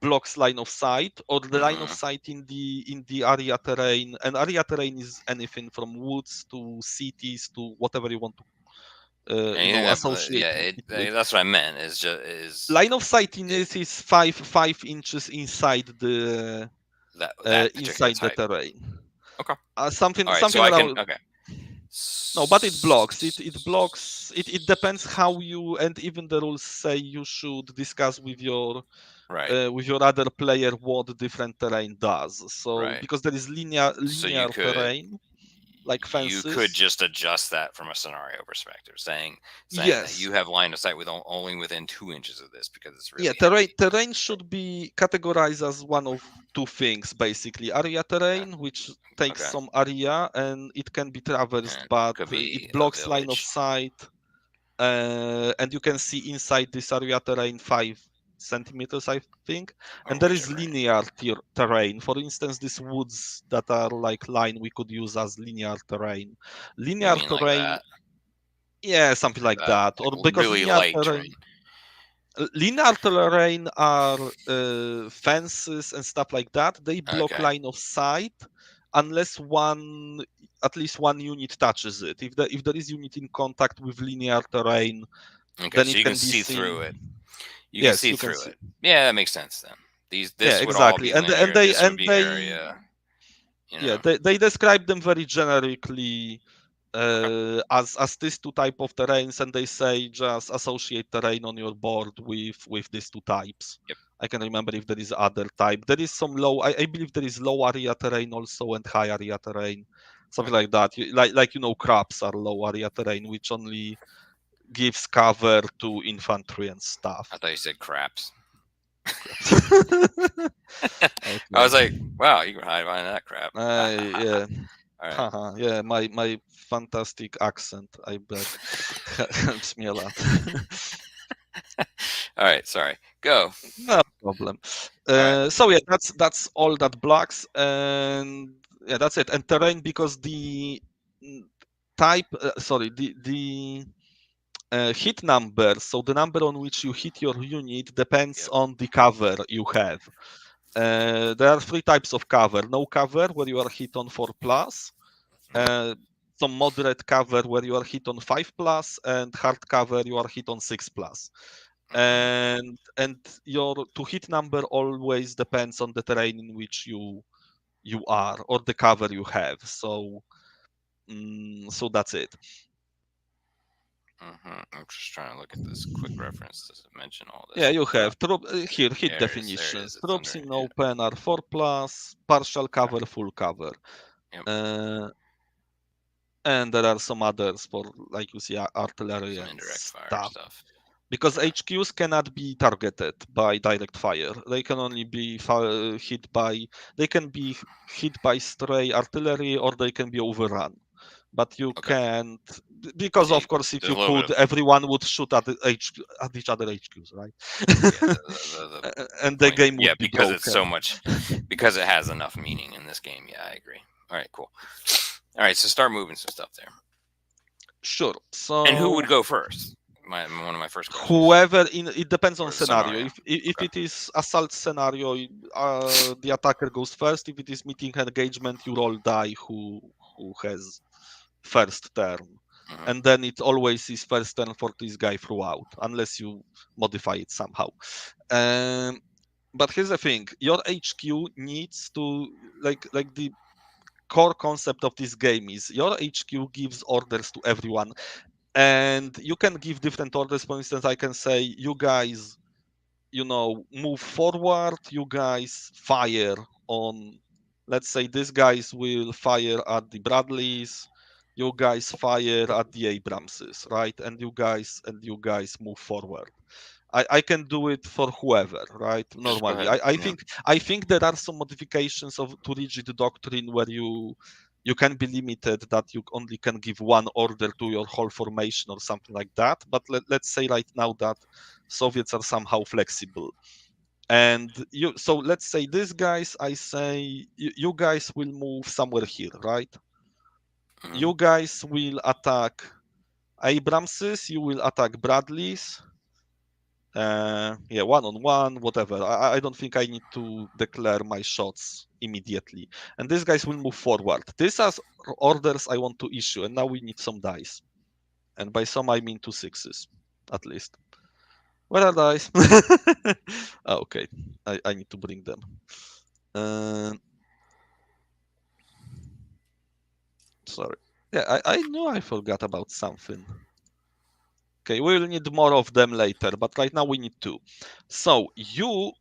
blocks line of sight, or the line of sight in the area terrain. And area terrain is anything from woods to cities to whatever you want to associate it with. That's what I meant. Is Line of sight in this is 5 inches inside the that particular inside the type. terrain. Okay. Something All right, something so around. okay. No, but it blocks. It blocks. It depends how you, and even the rules say you should discuss with your other player what different terrain does. So because there is linear terrain, like fences. You could just adjust that from a scenario perspective, saying yes, that you have line of sight with only within 2 inches of this because it's really terrain should be categorized as one of 2 things basically: area terrain, which takes some area and it can be traversed, but it blocks line of sight, and you can see inside this area terrain 5 centimeters, I think. And there is linear terrain. For instance, these woods that are like line, we could use as linear terrain. Linear terrain, like yeah, something like that. Or because really light terrain. Linear terrain are fences and stuff like that. They block line of sight unless at least one unit touches it. If there is unit in contact with linear terrain, then so you can see through it. You can see through it. Yeah, that makes sense then. This Yeah, would all exactly. be And linear. they This would and be they area. You know? yeah, they describe them very generically as these two type of terrains, and they say just associate terrain on your board with these two types. Yep. I can remember if there is other type. There is some low. I believe there is low area terrain also and high area terrain, something like that. Like crabs are low area terrain, which only gives cover to infantry and stuff. I thought you said craps. Okay. I was like, wow, you can hide behind that crap. Yeah. All right. Haha, yeah, my fantastic accent, I bet, helps me a lot. All right, sorry. Go. No problem. right. So yeah, that's all that blocks, and yeah, that's it. And terrain, because the type, sorry, the hit number, so the number on which you hit your unit depends Yep. on the cover you have. There are 3 types of cover: no cover, where you are hit on 4+, some moderate cover where you are hit on 5+, and hard cover you are hit on 6+. And your to hit number always depends on the terrain in which you are, or the cover you have. So so that's it. I'm just trying to look at this quick reference to mention all this. Yeah, you have here hit There definitions. It's Troops under, in open are 4+, partial cover, full cover. Yep. And there are some others for, like you see, artillery Some and indirect fire stuff. Because HQs cannot be targeted by direct fire. They can only be hit by. They can be hit by stray artillery, or they can be overrun. But you can't, because of course, if you could, everyone would shoot at each other HQs, right? And the game would be because broken. it's so much, because it has enough meaning in this game. Yeah, I agree. All right, cool. All right, so start moving some stuff there. Sure. So. And who would go first? One of my first questions. Whoever it depends on scenario. If it is assault scenario, the attacker goes first. If it is meeting engagement, you roll die who has first turn, and then it always is first turn for this guy throughout, unless you modify it somehow. But here's the thing: your HQ needs to like the core concept of this game is your HQ gives orders to everyone. And you can give different orders. For instance, I can say, you guys, move forward. You guys fire on, let's say, these guys will fire at the Bradleys. You guys fire at the Abramses, right? And you guys move forward. I can do it for whoever, right? Normally, I think there are some modifications to rigid doctrine where you can be limited, that you only can give one order to your whole formation or something like that. But let's say right now that Soviets are somehow flexible. And so let's say these guys, I say, you guys will move somewhere here, right? You guys will attack Abramses, you will attack Bradleys. Yeah, 1-on-1, whatever. I don't think I need to declare my shots immediately. And these guys will move forward. These are orders I want to issue, and now we need some dice. And by some, I mean 2 6s, at least. Where are dice? Okay, I need to bring them. Sorry. Yeah, I knew I forgot about something. Okay, we will need more of them later, but right now we need 2. So you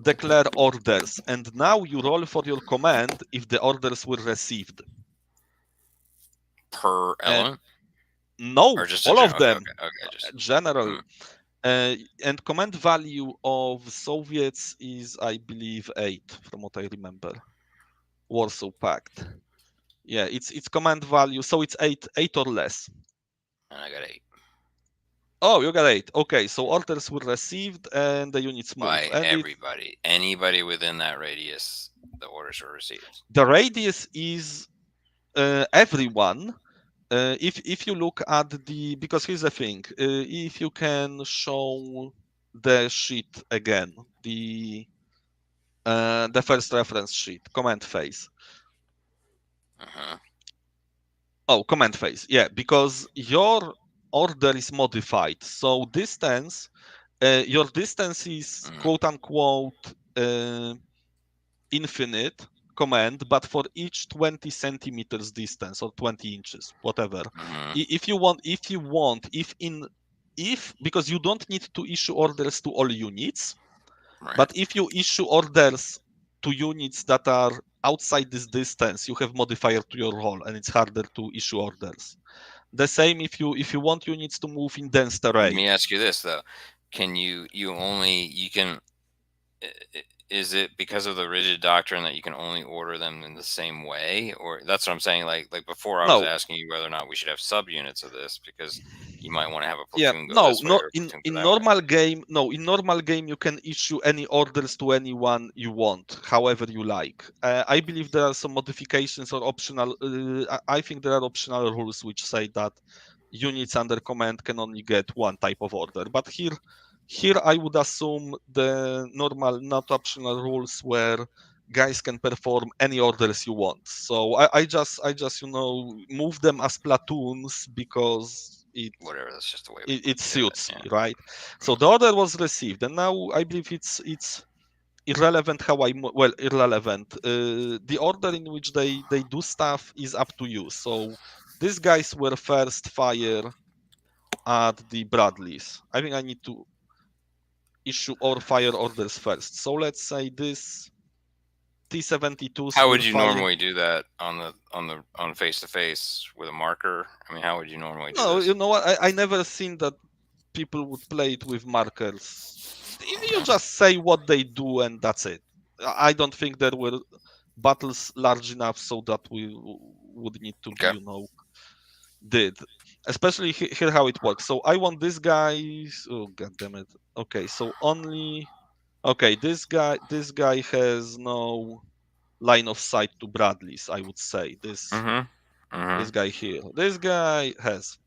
declare orders, and now you roll for your command if the orders were received. Per element? No, all of them. Okay, general. And command value of Soviets is, I believe, 8, from what I remember. Warsaw Pact. Yeah, it's command value, so it's 8 or less. And I got 8. Oh, you got 8. Okay, so orders were received and the units move. By everybody. Anybody within that radius, the orders were received. The radius is everyone. If you look at because here's the thing, if you can show the sheet again, the first reference sheet, command phase. Oh, command phase, yeah, because your order is modified. So distance, your distance is quote unquote infinite command, but for each 20 centimeters distance or 20 inches, whatever. If you want, because you don't need to issue orders to all units, Right. but if you issue orders to units that are outside this distance, you have modifier to your role, and it's harder to issue orders. The same if you want units to move in dense terrain. Let me ask you this though: can is it because of the rigid doctrine that you can only order them in the same way, or that's what I'm saying? Like before, I was asking you whether or not we should have subunits of this because you might want to have a platoon go this way or a platoon go that normal way. game. No, in normal game you can issue any orders to anyone you want, however you like. I believe there are some modifications or optional. I think there are optional rules which say that units under command can only get one type of order, but here I would assume the normal, not optional rules where guys can perform any orders you want. So I just move them as platoons because whatever, that's just the way it suits me, right? So the order was received, and now I believe it's irrelevant how irrelevant. The order in which they do stuff is up to you. So these guys were first fire at the Bradleys. I think I need to issue or fire orders first. So let's say this T-72. How would you normally do that on face to face with a marker? I mean, how would you normally do this? You know what? I never seen that people would play it with markers. You just say what they do and that's it. I don't think there were battles large enough so that we would need to be, did. Especially here how it works. So I want this guy. Oh god damn it. Okay, so only. Okay, this guy has no line of sight to Bradley's. I would say this. This guy here. This guy has.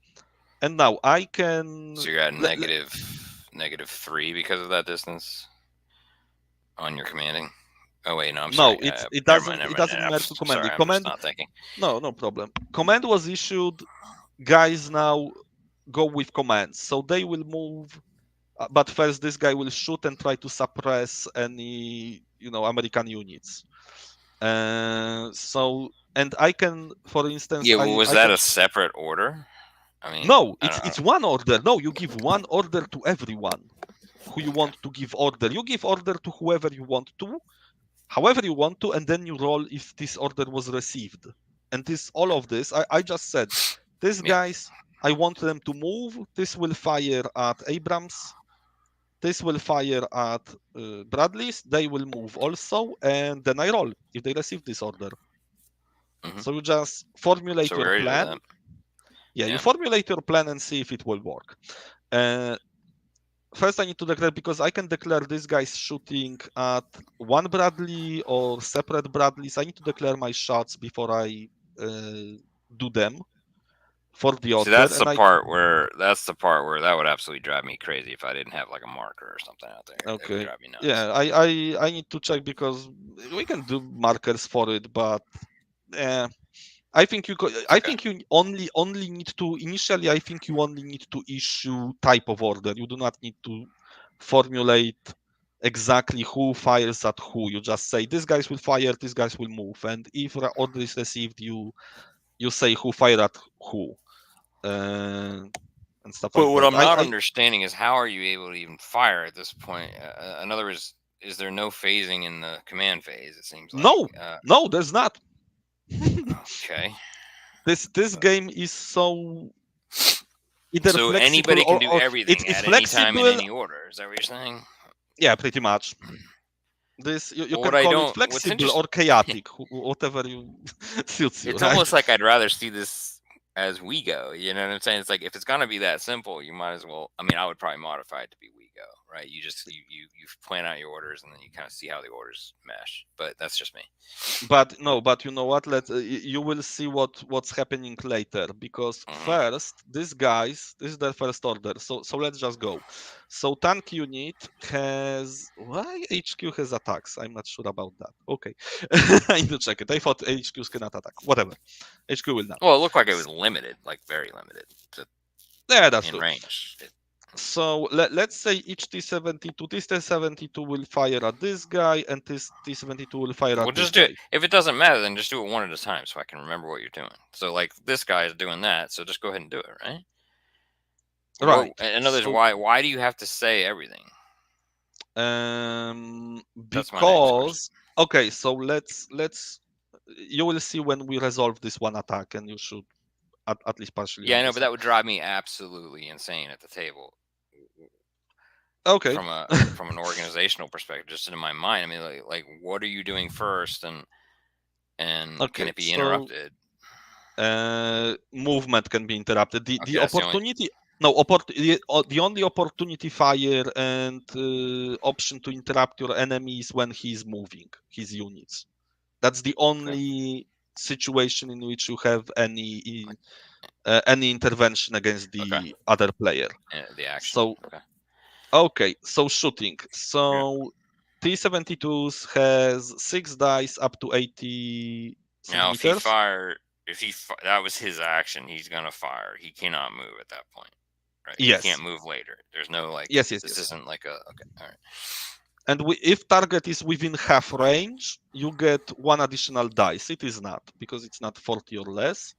And now I can. So you got -3 because of that distance on your commanding. Oh wait, no, I'm sorry. No, it doesn't. It doesn't matter to command. Sorry, command. I'm just not thinking. No problem. Command was issued. Guys now go with commands, so they will move. But first, this guy will shoot and try to suppress any American units. So and I can, for instance. Yeah, was that a separate order? I mean, no, it's one order. No, you give one order to everyone who you want to give order. You give order to whoever you want to, however you want to, and then you roll if this order was received. And all of this, I just said, these guys, I want them to move. This will fire at Abrams. This will fire at Bradley's. They will move also, and then I roll if they receive this order. So you just formulate your plan. Yeah, you formulate your plan and see if it will work. First, I need to declare, because I can declare this guy's shooting at one Bradley or separate Bradleys. I need to declare my shots before I do them for the order. So that's the part where that would absolutely drive me crazy if I didn't have like a marker or something out there. Okay. It would drive me nuts. Yeah, I need to check because we can do markers for it, but I think you only need to initially. I think you only need to issue type of order. You do not need to formulate exactly who fires at who. You just say these guys will fire, these guys will move, and if an order is received, you say who fired at who, and stuff like that. But what I'm not understanding is how are you able to even fire at this point? In other words, is there no phasing in the command phase? It seems like no, there's not. Okay. This game is so anybody can do everything it's at flexible. Any time in any order. Is that what you're saying? Yeah, pretty much. This you can call it flexible or chaotic, whatever you suits you. It's almost like I'd rather see this as we go. You know what I'm saying? It's like if it's gonna be that simple, you might as well. I mean, I would probably modify it to be we go, right? You just you plan out your orders and then you kind of see how the orders mesh. But that's just me. But you know what? You will see what's happening later, because first this is their first order. So let's just go. So tank unit has why HQ has attacks. I'm not sure about that. Okay, I need to check it. I thought HQs cannot attack. Whatever, HQ will not. Well, it looked like it was limited, like very limited. Yeah, that's in true. range. So let's say each T-72, this T-72 will fire at this guy, and this T-72 will fire Well, at this just do guy. it. If it doesn't matter, then just do it one at a time so I can remember what you're doing. So, like, this guy is doing that, so just go ahead and do it, right? Right. In other words, So, why do you have to say everything? That's my next question. because okay, so let's you will see when we resolve this one attack, and you should at least partially. Yeah, I know, but that would drive me absolutely insane at the table. Okay. From an organizational perspective, just in my mind, I mean, like what are you doing first, and Okay, can it be so, interrupted? Movement can be interrupted. The Okay, that's the only- opportunity. No, the only opportunity fire and option to interrupt your enemy is when he's moving his units. That's the only situation in which you have any intervention against the Okay. other player. The action. So, okay, so shooting. So T-72s has 6 dice up to 80 Now, if centimeters. that was his action, he's gonna fire. He cannot move at that point, right? Yes. He can't move later. There's no like. Yes. This isn't like a okay. All right. And if target is within half range, you get 1 additional dice. It is not, because it's not 40 or less.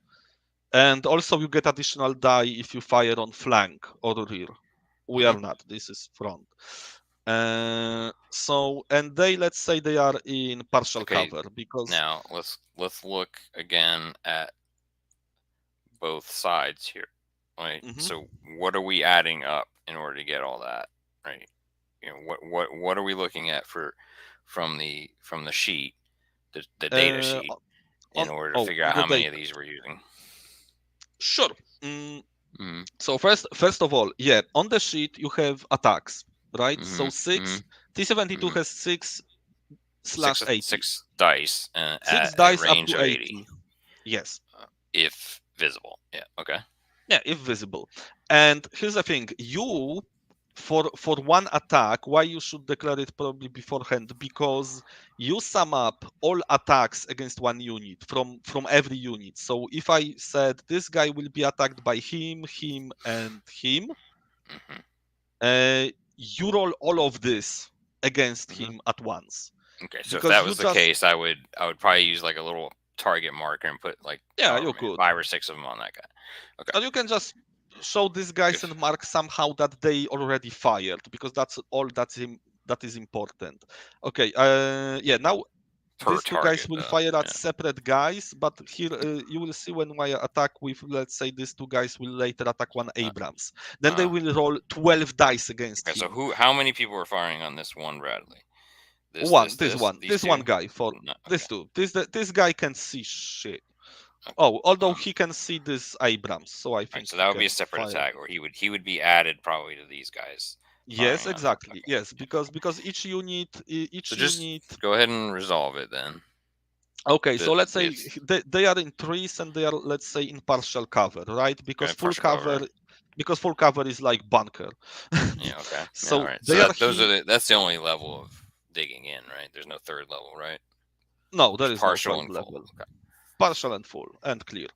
And also you get additional die if you fire on flank or rear. We are not. This is front. So, and let's say they are in partial cover, because now let's look again at both sides here. Right. So what are we adding up in order to get all that? Right. You know, what are we looking at from the sheet, the data sheet, in order to figure out how many of these we're using? Sure. So first of all, yeah, on the sheet you have attacks, right? So 6 T-72 has 6/80. 6 dice. 6 dice range up to of 80. Yes. If visible. Yeah. Okay. Yeah, if visible. And here's the thing: you, for one attack, why you should declare it probably beforehand, because you sum up all attacks against one unit from every unit. So if I said this guy will be attacked by him, and him, you roll all of this against him at once. Okay, so because if that was the case, I would probably use like a little target marker and put like you could 5 or 6 of them on that guy. Okay. Or you can just show these guys and mark somehow that they already fired, because that's all that is important. Okay. Yeah. Now these two guys will fire at separate guys, but here you will see when I attack with, let's say, these two guys will later attack one Abrams. Then they will roll 12 dice against him. So how many people are firing on this one Bradley? This one guy for this two. This guy can see shit. Okay. Oh, although he can see this Abrams, so I think so that would be a separate attack, or he would be added probably to these guys. Yes, exactly. Yes, because each unit go ahead and resolve it then. Okay, so let's say they are in trees and they are, let's say, in partial cover, right? Because full cover is like bunker. Yeah. Okay. So that's the only level of digging in, right? There's no third level, right? No, there is partial no and level. Full. Okay. Partial and full and clear.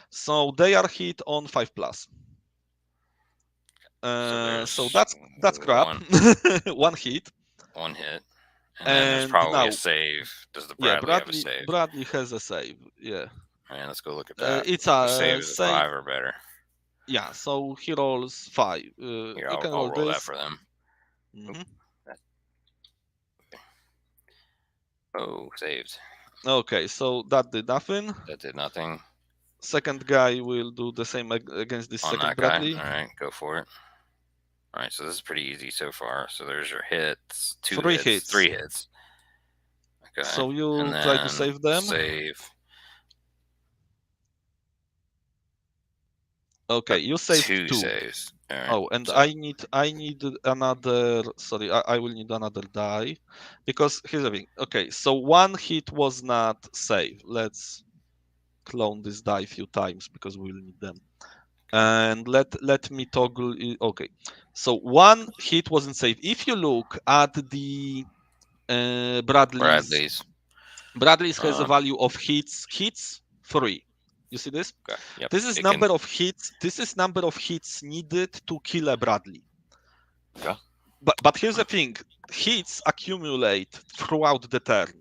So they are hit on 5+. So that's crap. One hit. One hit. And then there's probably a save. Does the Bradley have a save? Bradley has a save. Yeah. All right, let's go look at that. It's a save is 5 or better. Yeah, so he rolls 5. Here, I'll roll that for them. Oh, saved. Okay, so that did nothing. That did nothing. Second guy will do the same against this second Bradley. All right, go for it. All right, so this is pretty easy so far. So there's your hits. 3 hits. 3 hits. Okay. So you try to save them. Save. Okay, you saved 2 2 saves. Right. Oh, and so I need another. Sorry, I will need another die, because here's the thing. Okay, so 1 hit was not saved. Let's clone this die a few times because we will need them. And let me toggle. Okay, so 1 hit wasn't saved. If you look at the Bradley's has a value of hits 3. You see this? Okay. Yep. This is number of hits. This is number of hits needed to kill a Bradley. Okay. But here's the thing: hits accumulate throughout the turn.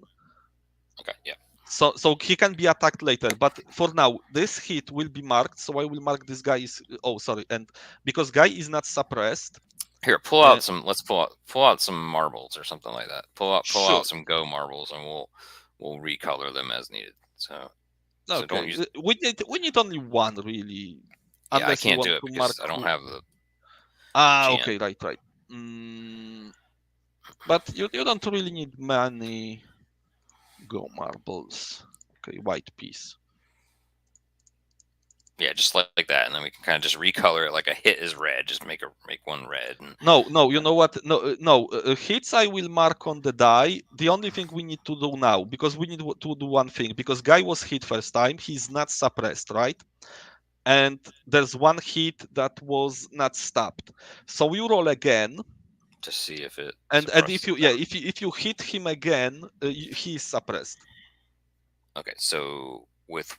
Okay. Yeah. So he can be attacked later, but for now this hit will be marked. So I will mark this guy is. Oh, sorry, and because guy is not suppressed. Here, pull out some. Let's pull out some marbles or something like that. Pull out some go marbles, and we'll recolor them as needed. So okay. Don't use. We need only one really. Yeah, I can't do it because I don't have the. GM. Okay, right. But you don't really need many go marbles. Okay, white piece. Yeah, just like that, and then we can kind of just recolor it like a hit is red. Just make one red. And no, you know what? No. Hits I will mark on the die. The only thing we need to do now, because we need to do one thing, because guy was hit first time, he's not suppressed, right? And there's one hit that was not stopped. So you roll again to see if it. And if you hit him again, he is suppressed. Okay, so with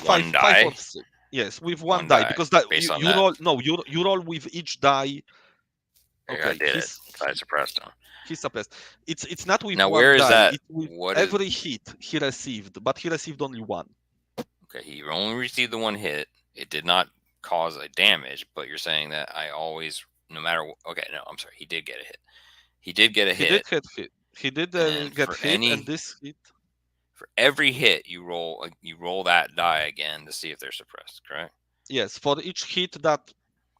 one die. 5 or 6. Yes, with one die, because that you roll. No, you roll with each die. Okay, I did it. I suppressed him. He's suppressed. It's not with now. One Where is die. that? It's with what every is... hit he received, but he received only one. Okay, he only received the one hit. It did not cause a damage, but you're saying that I always, no matter. Okay, no, I'm sorry. He did get a hit. He did get a hit. He did get hit. He did get hit, and this hit. For every hit, you roll that die again to see if they're suppressed, correct? Yes, for each hit that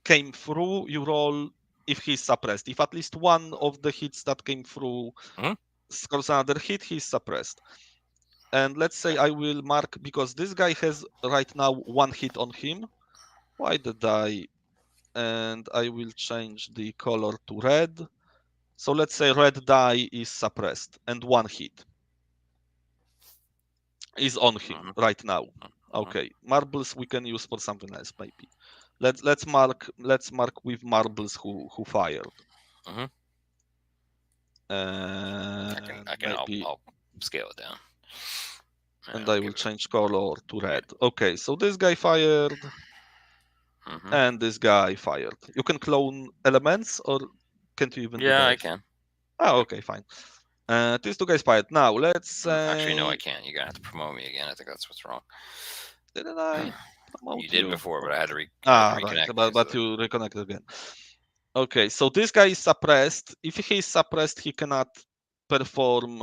came through, you roll if he's suppressed. If at least one of the hits that came through scores another hit, he's suppressed. And let's say I will mark, because this guy has right now one hit on him. Why the die? And I will change the color to red. So let's say red die is suppressed and one hit is on him right now. Okay, marbles we can use for something else maybe. Let's mark with marbles who fired. I'll scale it down. And I will change color to red. Okay, so this guy fired. And this guy fired. You can clone elements, or can't you even do that? I can. Oh, okay, fine. These two guys fired. Now, let's say... Actually, no, I can't. You're going to have to promote me again. I think that's what's wrong. Didn't I promote you? did before, but I had to reconnect. Right. But you reconnected again. Okay, so this guy is suppressed. If he is suppressed, he cannot perform,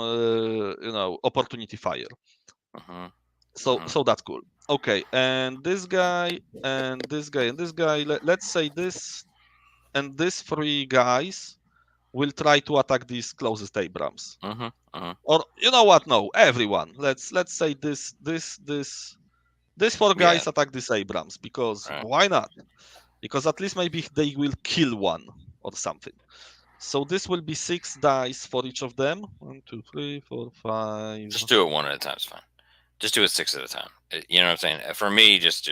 opportunity fire. So that's cool. Okay, and this guy, and this guy, and this guy. Let's say this, and these three guys will try to attack these closest Abrams. Or you know what? No, everyone. Let's say these four guys attack these Abrams, because why not? Because at least maybe they will kill one or something. So this will be 6 dice for each of them. 1, 2, 3, 4, 5. Just do it one at a time. It's fine. Just do it 6 at a time. You know what I'm saying? For me, just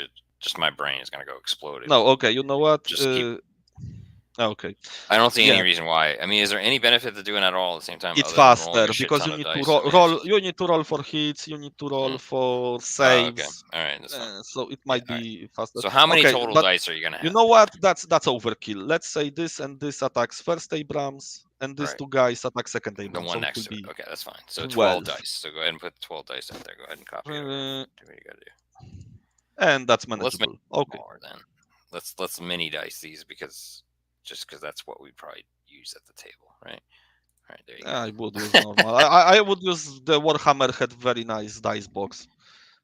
my brain is gonna go explode. No, okay. You know what? Just keep... Okay. I don't see any reason why. I mean, is there any benefit to doing that all at the same time? It's faster because you need to roll. You need to roll for hits. You need to roll for saves. Okay. All right. That's fine. So it might be faster. So how many total dice are you gonna have? You know what? That's overkill. Let's say this and this attacks first Abrams, and these two guys attack second Abrams. The one next to it. Okay, that's fine. So 12 dice. So go ahead and put 12 dice out there. Go ahead and copy it. Do what you gotta do. And that's manageable. Okay. More then. Let's mini dice these because that's what we probably use at the table, right? All right, there you go. I would use normal. I would use the Warhammer had very nice dice box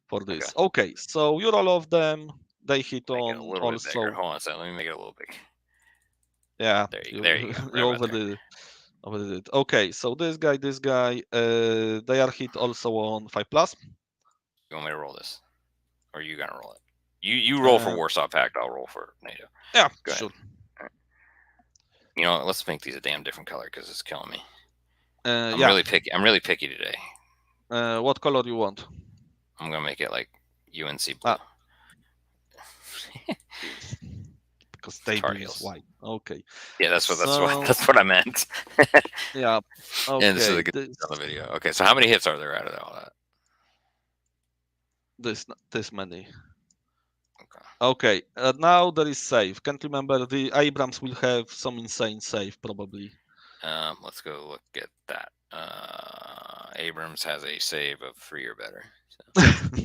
for this. Okay, so you roll off them. They hit on also. Hold on a second. Let me make it a little big. Yeah. There you go. You overdid it. Okay, so this guy, they are hit also on 5+. You want me to roll this, or are you gonna roll it? You roll for Warsaw Pact. I'll roll for NATO. Yeah, go ahead. Sure. You know, let's make these a damn different color because it's killing me. I'm really picky. I'm really picky today. What color do you want? I'm gonna make it like UNC blue. Because table is white. Okay. Yeah, that's what I meant. Yeah. Okay. And this is a good on the video. Okay, so how many hits are there out of all that? This many. Okay. Okay, now there is save. Can't remember. The Abrams will have some insane save probably. Let's go look at that. Abrams has a save of 3 or better. So.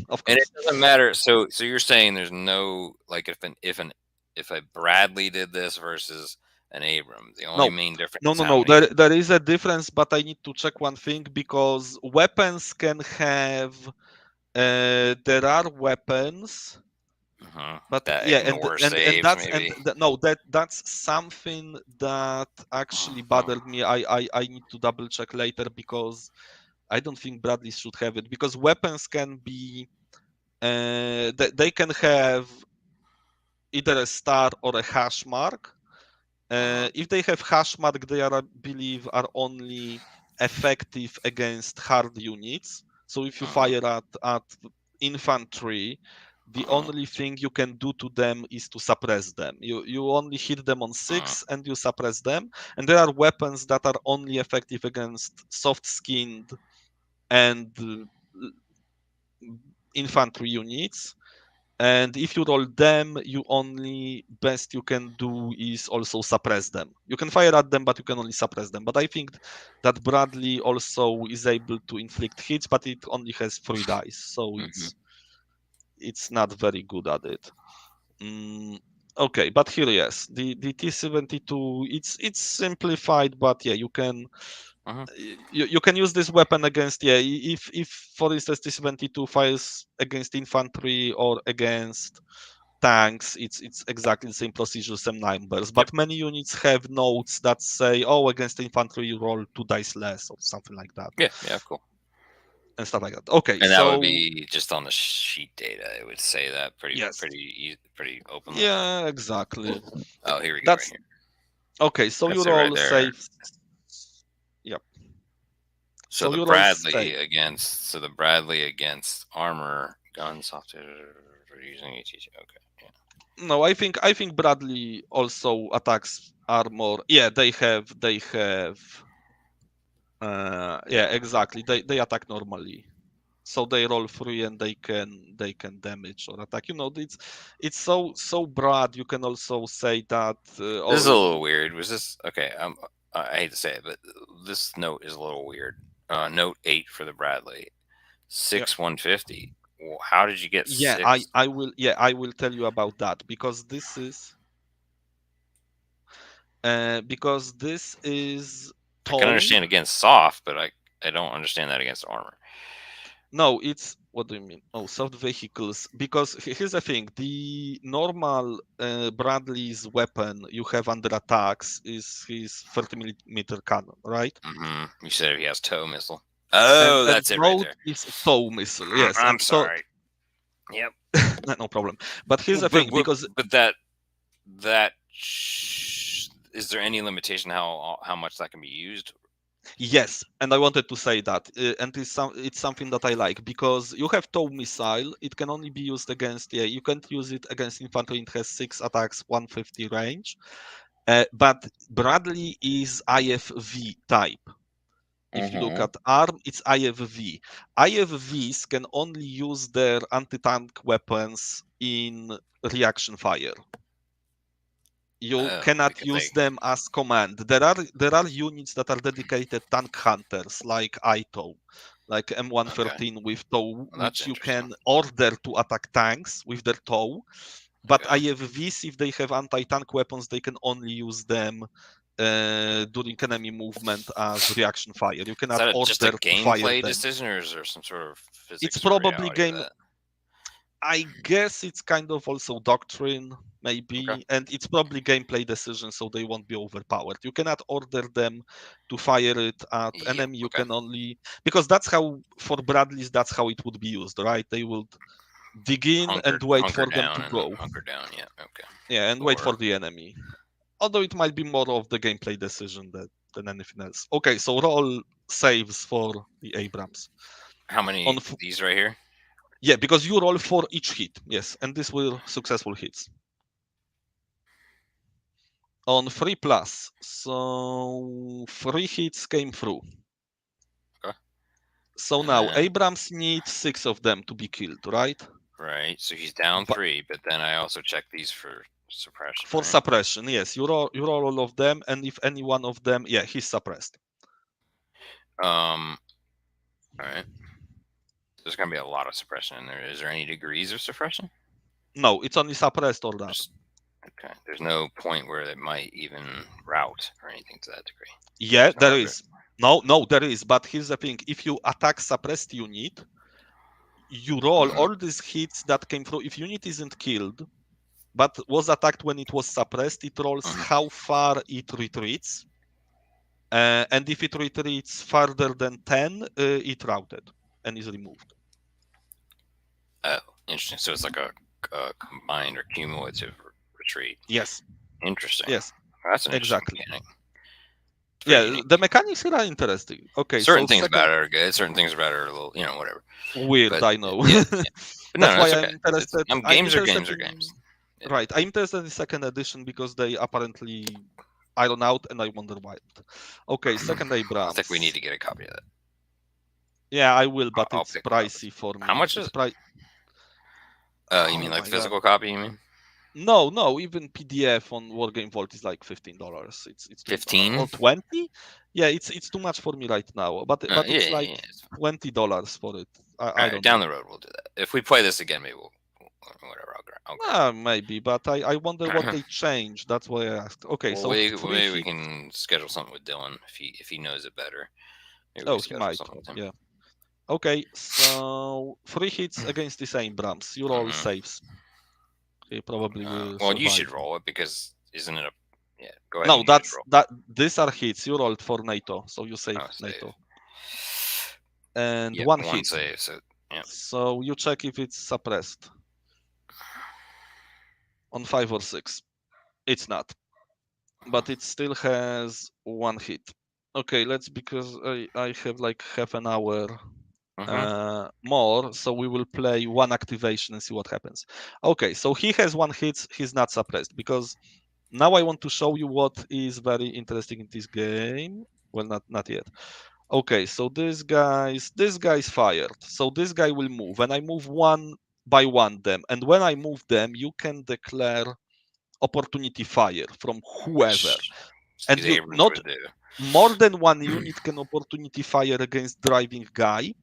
Of course. And it doesn't matter. So you're saying there's no like if a Bradley did this versus an Abrams, the only main difference. No. There is a difference, but I need to check one thing because weapons can have. There are weapons. But that's something that actually bothered me. I need to double check later because I don't think Bradley should have it, because weapons can be they can have either a star or a hash mark. If they have hash mark, they are, I believe, are only effective against hard units. So if you fire at infantry, the only thing you can do to them is to suppress them. You only hit them on 6 and you suppress them. And there are weapons that are only effective against soft-skinned and infantry units. And if you roll them, you only best you can do is also suppress them. You can fire at them, but you can only suppress them. But I think that Bradley also is able to inflict hits, but it only has 3 dice, so it's not very good at it. Okay, but here, yes, the T-72, it's simplified, but yeah, you can you can use this weapon against, if for instance T-72 fires against infantry or against tanks, it's exactly the same procedure, same numbers. But many units have notes that say, oh, against infantry you roll 2 dice less or something like that. Yeah, cool. And stuff like that. Okay, and that would be just on the sheet data. It would say that pretty openly. Yeah, exactly. Oh, here we go. Right here. Okay, so you roll safe. Yep. So the Bradley against armor, gun, software, using ATC. Okay. Yeah. No, I think Bradley also attacks armor. Yeah, they have. Yeah, exactly. They attack normally, so they roll 3 and they can damage or attack. It's so broad. You can also say that. This is a little weird. Was this okay? I hate to say it, but this note is a little weird. Note 8 for the Bradley, 6/150. Well, how did you get? Yeah, 6? I will tell you about that because this is. I can understand against soft, but I don't understand that against armor. No, it's what do you mean? Oh, soft vehicles. Because here's the thing: the normal Bradley's weapon you have under attacks is his 30mm cannon, right? You said he has tow missile. Oh, and that's it right there. Is tow missile, yes. I'm sorry. Yep. No problem. But here's the thing, because that is there any limitation how much that can be used? Yes, and I wanted to say that, and it's something that I like, because you have tow missile. It can only be used against, you can't use it against infantry. It has 6 attacks, 150 range. But Bradley is IFV type. If you look at ARM, it's IFV. IFVs can only use their anti-tank weapons in reaction fire. You cannot use them as command. There are units that are dedicated tank hunters, like ITOW, like M113 with tow, which you can order to attack tanks with their tow. But IFVs, if they have anti-tank weapons, they can only use them during enemy movement as reaction fire. You cannot order just a gameplay them. Decision, or is there some sort of physics? It's probably game. I guess it's kind of also doctrine, maybe, and it's probably gameplay decision, so they won't be overpowered. You cannot order them to fire it at enemy. You can only, because that's how, for Bradleys, that's how it would be used, right? They would dig in and wait for them to go. Hunker down, yeah, and wait for the enemy. Although it might be more of the gameplay decision than anything else. Okay, so roll saves for the Abrams. How many of these right here? Yeah, because you roll for each hit, yes, and these were successful hits. On 3+, so 3 hits came through. Okay. So now Abrams needs 6 of them to be killed, right? Right. So he's down But 3, but then I also check these for suppression. for right? suppression, yes, you roll all of them, and if any one of them, yeah, he's suppressed. All right. There's gonna be a lot of suppression in there. Is there any degrees of suppression? No, it's only suppressed or not. Okay. There's no point where it might even route or anything to that degree. Yeah, there is. No, there is. But here's the thing: if you attack suppressed unit, you roll all these hits that came through. If unit isn't killed, but was attacked when it was suppressed, it rolls how far it retreats. And if it retreats farther than 10, it routed and is removed. Oh, interesting. So it's like a combined or cumulative retreat. Yes. Interesting. Yes. That's an exactly. mechanic. Yeah, unique. The mechanics here are interesting. Okay, certain things about it are good. Certain things about it are a little, whatever. Weird, but, I know. Yeah, yeah. But that's why okay. I'm interested. Games are games. Yeah. Right, I'm interested in second edition because they apparently iron out, and I wonder why. Okay, second Abrams. I think we need to get a copy of that. Yeah, I will, but it's pricey for me. How much is it? You mean like physical copy? You mean? No, even PDF on Wargame Vault is like $15. It's 15 or 20. Yeah, it's too much for me right now. But it's like $20 for it. I don't down know. the road we'll do that. If we play this again, maybe we'll whatever. I'll maybe, but I wonder what they changed. That's why I asked. Okay, well, so maybe we can schedule something with Dylan if he knows it better. Maybe he might. Yeah. Okay, so 3 hits against the same Abrams. You roll saves. He probably will. Well, you should roll it because isn't it a? Yeah, go ahead. No, these are hits. You rolled for NATO, so you save NATO. And one hit. Save. So yeah. So you check if it's suppressed. On 5 or 6, it's not, but it still has 1 hit. Okay, because I have like half an hour more, so we will play 1 activation and see what happens. Okay, so he has 1 hit. He's not suppressed because now I want to show you what is very interesting in this game. Well, not yet. Okay, so this guy's fired. So this guy will move, and I move 1 by 1 them. And when I move them, you can declare opportunity fire from whoever. And you not more than 1 unit can opportunity fire against driving guy.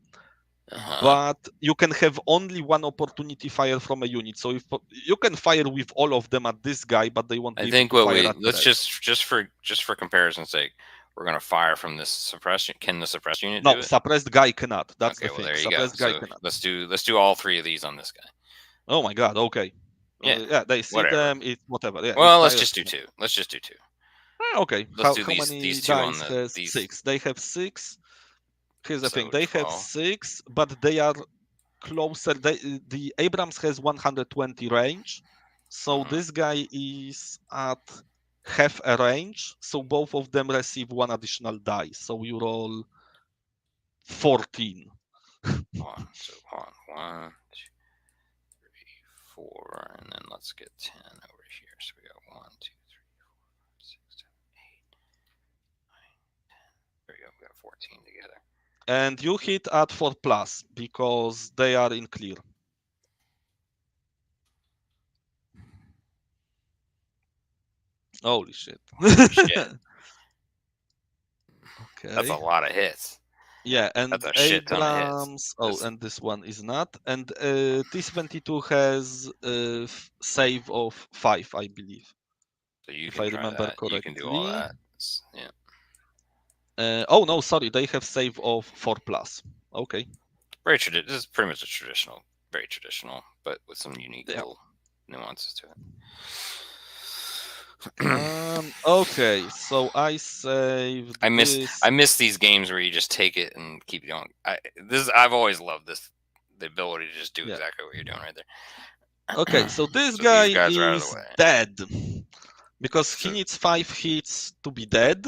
But you can have only 1 opportunity fire from a unit. So if you can fire with all of them at this guy, but they won't be able to fire at let's just for comparison's sake, we're gonna fire from this suppression. Can the suppressed unit do it? Suppressed guy cannot. That's the thing. There you suppressed go. Guy cannot. Let's do all 3 of these on this guy. Oh my god, okay. Yeah, they see them, it's whatever. Yeah, well, let's just do 2. Let's just do 2. Okay. Let's do how many these 2 on has 6? They have 6. Here's the thing. They have 6, but they are closer. The Abrams has 120 range. So this guy is at half a range. So both of them receive 1 additional die. So you roll 14. 1, 2, 1, 2, 3, 4, and then let's get 10 over here. So we got 1, 2, 3, 4, 5, 6, 7, 8, 9, 10. There we go. We got 14 together. And you hit at 4+ because they are in clear. Holy shit. Okay. That's a lot of hits. Yeah, and that's a shit ton of hits. And this one is not. And T-72 has a save of 5, I believe. So if I remember correctly. You can do all that. Yeah. Oh no, sorry, they have save of 4+. Okay. This is pretty much very traditional, but with some unique little nuances to it. Okay, so I saved. I miss these games where you just take it and keep going. I've always loved the ability to just do exactly what you're doing right there. Okay, so this guy is dead because he needs 5 hits to be dead.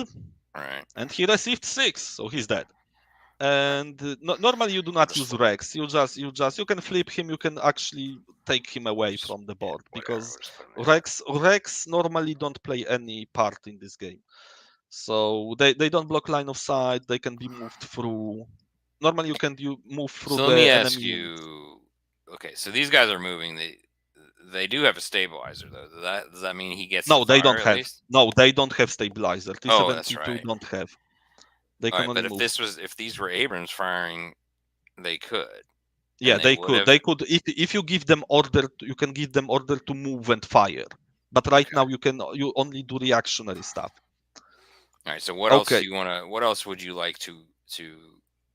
Right. And he received 6, so he's dead. And normally you do not use Rex. You can flip him. You can actually take him away from the board because Rex normally don't play any part in this game. So they don't block line of sight. They can be moved through. Normally you can move through. So let me ask you. okay, so these guys are moving. They do have a stabilizer though. Does that mean he gets? No, to they fire don't at have. least? No, they don't have stabilizer. Oh, that's T-72 right. don't have. They All can right, only but move. if these were Abrams firing, they could. Yeah, they would could. have. They could. If you give them order, you can give them order to move and fire. But right Okay. now you only do reactionary stuff. All right. So what else do you want to? What else would you like to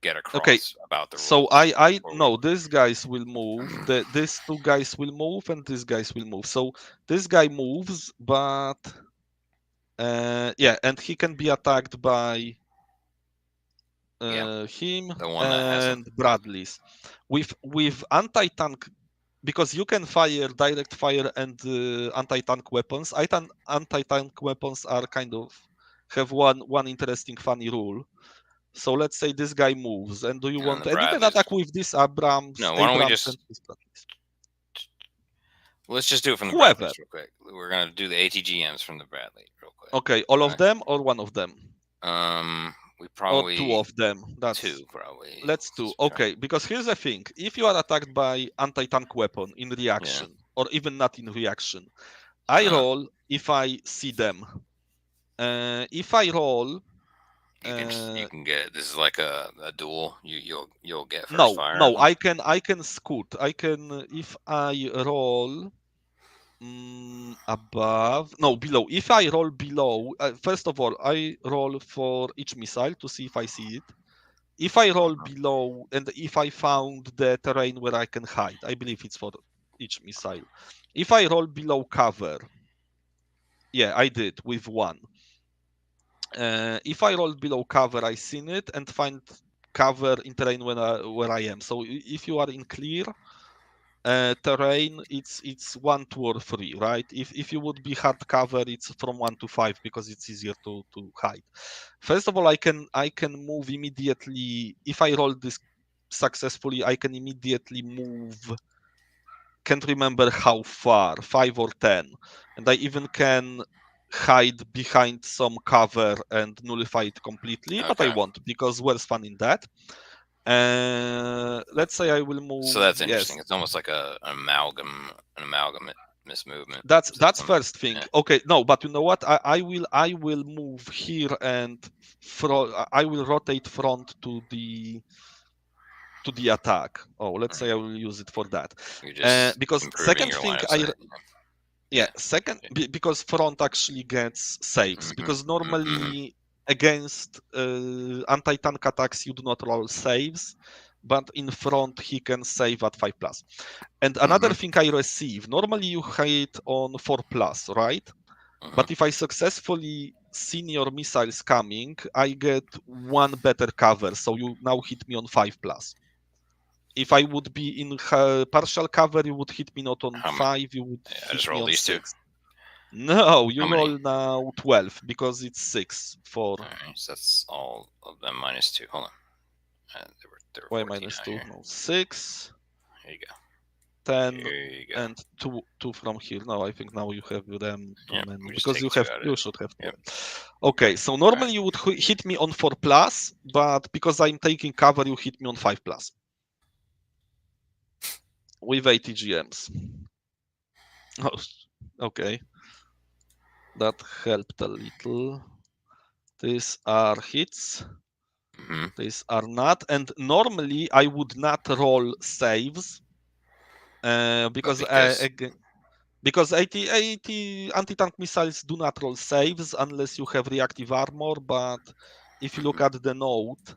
get across about the rules? So I know these guys will move. These two guys will move, and these guys will move. So this guy moves, but yeah, and he can be attacked by him the one that hasn't. and Bradley's. With anti-tank, because you can fire direct fire and anti-tank weapons. Anti-tank weapons are kind of have one interesting funny rule. So let's say this guy moves, and do you want? And you can attack with this Abrams. No, why don't we just? Let's just do it from the Bradleys real quick. We're gonna do the ATGMs from the Bradley real quick. Okay, all of them or one of them? We probably or two of them. That's two probably. Let's do. Okay, because here's the thing: if you are attacked by anti-tank weapon in reaction, or even not in reaction, I roll if I see them. If I roll. You can get this is like a duel. You'll get first no fire. No, I can scoot. I can if I roll above. No, below. If I roll below, first of all, I roll for each missile to see if I see it. If I roll below, and if I found the terrain where I can hide, I believe it's for each missile. If I roll below cover, yeah, I did with one. If I roll below cover, I seen it and find cover in terrain where I am. So if you are in clear terrain, it's 1, 2, or 3, right? If you would be hard cover, it's from 1 to 5 because it's easier to hide. First of all, I can move immediately. If I roll this successfully, I can immediately move. Can't remember how far, 5 or 10, and I even can hide behind some cover and nullify it completely, but I won't because where's fun in that? Let's say I will move. So that's interesting. Yes. It's almost like an amalgamate mismovement. That's first thing. Yeah. Okay, no, but you know what? I will move here and I will rotate front to the attack. Oh, let's say I will use it for that. Because second thing because front actually gets saves. Because normally against anti-tank attacks you do not roll saves, but in front he can save at 5+. And another thing I receive, normally you hit on 4+, right? But if I successfully see your missiles coming, I get one better cover, so you now hit me on 5+. If I would be in partial cover, you would hit me not on 5, you would hit me on 6. No, you roll now 12 because it's 6 for. Alright, so that's all of them -2. Hold on. There were Why -2? No, 6. Here you go. 10 you go. And 2 from here. No, I think now you have them too many because you should have 2. Yep. Okay, so normally you would hit me on 4+, but because I'm taking cover, you hit me on 5+. With ATGMs. Oh, okay. That helped a little. These are hits. These are not. And normally I would not roll saves because anti-tank missiles do not roll saves unless you have reactive armor. But if you look at the note,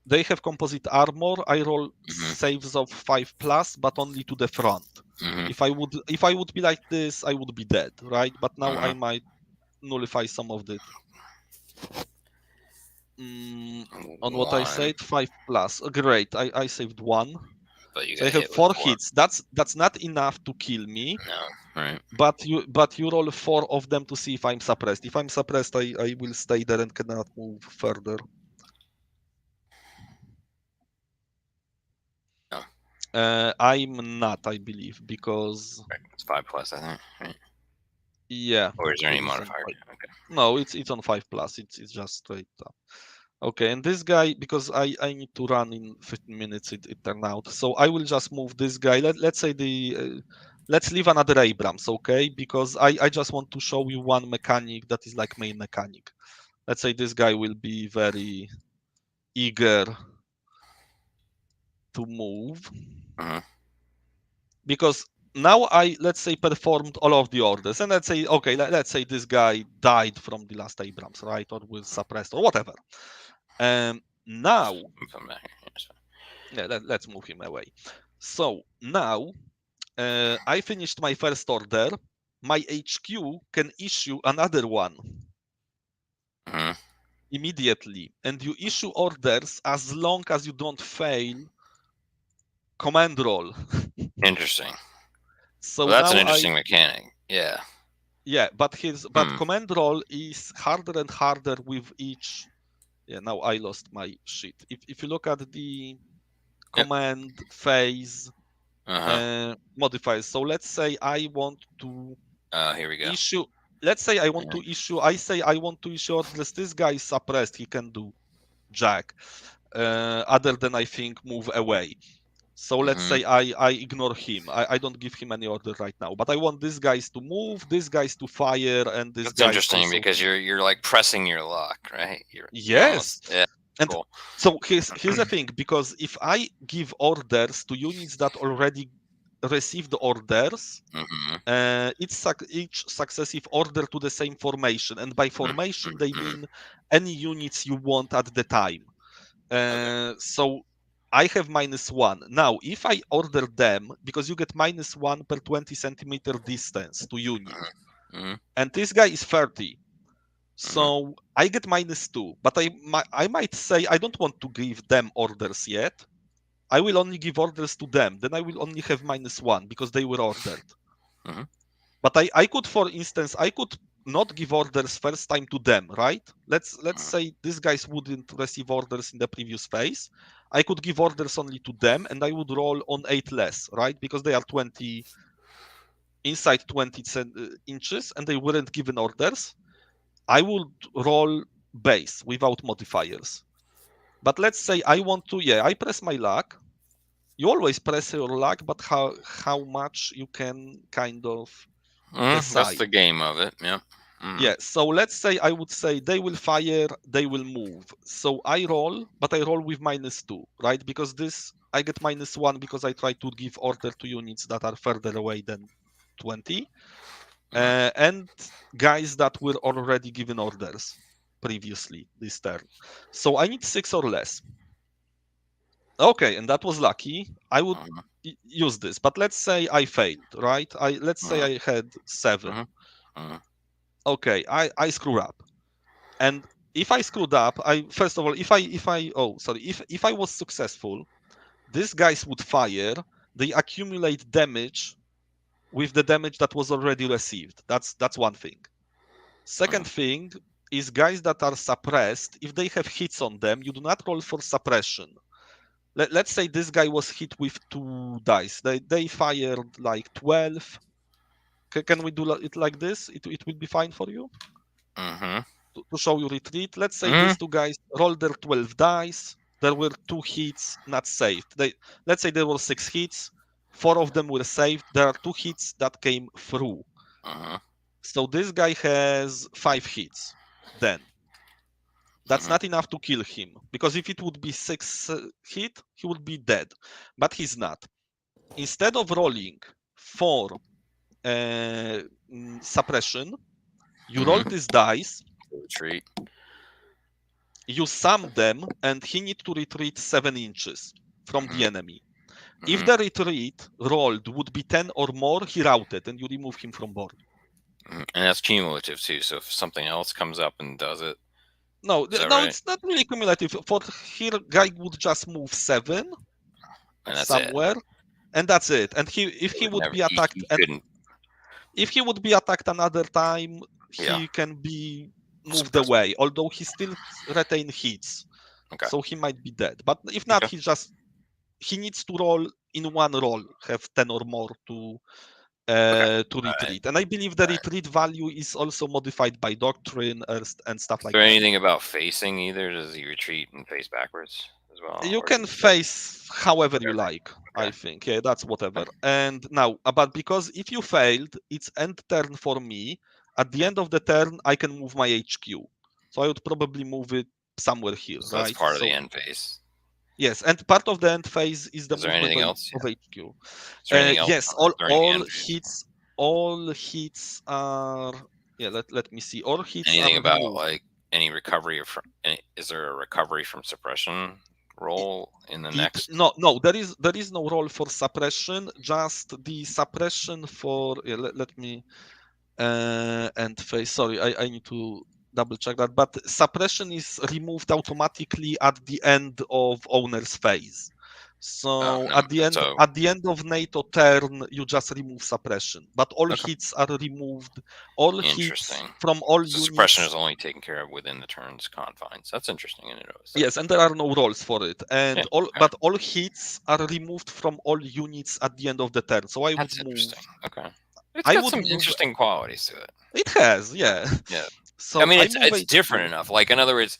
they have composite armor. I roll saves of 5+, but only to the front. If I would be like this, I would be dead, right? But now I might nullify some of it. On what I said, 5+. Great, I saved 1. So I have 4 hits. That's not enough to kill me. No, right. But you roll 4 of them to see if I'm suppressed. If I'm suppressed, I will stay there and cannot move further. No. I'm not, I believe, because it's 5+, I think. Right? Yeah. Or is there any modifier? Okay. No, it's on 5+. It's just straight up. Okay, and this guy, because I need to run in 15 minutes, it turned out. So I will just move this guy. Let's say let's leave another Abrams, okay? Because I just want to show you one mechanic that is like main mechanic. Let's say this guy will be very eager to move. Because now let's say performed all of the orders, and let's say, okay, let's say this guy died from the last Abrams, right? Or was suppressed or whatever. Now, yeah, let's move him away. So now I finished my first order. My HQ can issue another one immediately, and you issue orders as long as you don't fail command roll. Interesting. So well, that's now an interesting mechanic. Yeah. Yeah, but command roll is harder and harder with each. Yeah, now I lost my sheet. If you look at the command phase modifiers, so let's say I want to here we go. issue. Let's say I want to issue. I say I want to issue orders. This guy is suppressed. He can do jack. Other than I think move away. So let's say I ignore him. I don't give him any order right now. But I want these guys to move, these guys to fire, and this. That's interesting because you're like pressing your luck, right? Yes. Yeah. And cool. So here's the thing, because if I give orders to units that already received orders, each successive order to the same formation, and by formation they mean any units you want at the time. So I have -1. Now, if I order them, because you get -1 per 20 centimeter distance to unit, and this guy is 30, so I get -2. But I might say I don't want to give them orders yet. I will only give orders to them. Then I will only have -1 because they were ordered. But I could, for instance, I could not give orders first time to them, right? Let's say these guys wouldn't receive orders in the previous phase. I could give orders only to them, and I would roll on 8 less, right? Because they are 20 inside 20 inches, and they weren't given orders. I would roll base without modifiers. But let's say I want to, I press my luck. You always press your luck, but how much you can kind of decide. That's the game of it, yeah. Yeah, so let's say I would say they will fire, they will move. So I roll, but I roll with -2, right? Because this, I get -1 because I try to give order to units that are further away than 20. And guys that were already given orders previously this turn. So I need 6 or less. Okay, and that was lucky. I would use this, but let's say I failed, right? Let's say I had 7. Okay, I screwed up. And if I screwed up, first of all, if I was successful, these guys would fire, they accumulate damage with the damage that was already received. That's one thing. Second thing is guys that are suppressed, if they have hits on them, you do not roll for suppression. Let's say this guy was hit with 2 dice. They fired like 12. Can we do it like this? It will be fine for you? To show you retreat. Let's say these 2 guys rolled their 12 dice. There were 2 hits not saved. Let's say there were 6 hits. 4 of them were saved. There are 2 hits that came through. So this guy has 5 hits. Then that's not enough to kill him, because if it would be 6 hit, he would be dead. But he's not. Instead of rolling for suppression, you roll these dice. Retreat. You sum them, and he needs to retreat 7 inches from the enemy. If the retreat rolled would be 10 or more, he routed, and you remove him from board. And that's cumulative too. So if something else comes up and does it, no, right? It's not really cumulative. For here, guy would just move 7 and that's somewhere, and that's it. And if he would be attacked, if he would be attacked another time, he can be moved away. Although he still retain hits, so he might be dead. But if not, he needs to roll in one roll, have 10 or more to to retreat. And I believe the retreat value is also modified by doctrine and stuff like that. Is there that. anything about facing either? Does he retreat and face backwards as well? You can face however you like, I think. Yeah, that's whatever. And now, but because if you failed, it's end turn for me. At the end of the turn, I can move my HQ. So I would probably move it somewhere here, So right? that's part of the end phase. Yes, and part of the end phase is the movement of HQ. Yes, all hits are. Yeah, let me see. All hits anything are about removed. like any recovery from? Is there a recovery from suppression roll in the next? No, there is no roll for suppression. Just the suppression for. Yeah, let me. End phase. Sorry, I need to double check that. But suppression is removed automatically at the end of owner's phase. So at the end of NATO turn, you just remove suppression. But all hits are removed. All hits from all units. Suppression is only taken care of within the turn's confines. That's interesting. Yes, and there are no rolls for it. And but all hits are removed from all units at the end of the turn. So I would move. Okay. It's got some interesting qualities to it. It has, yeah. Yeah. So I mean, it's different enough. Like, in other words,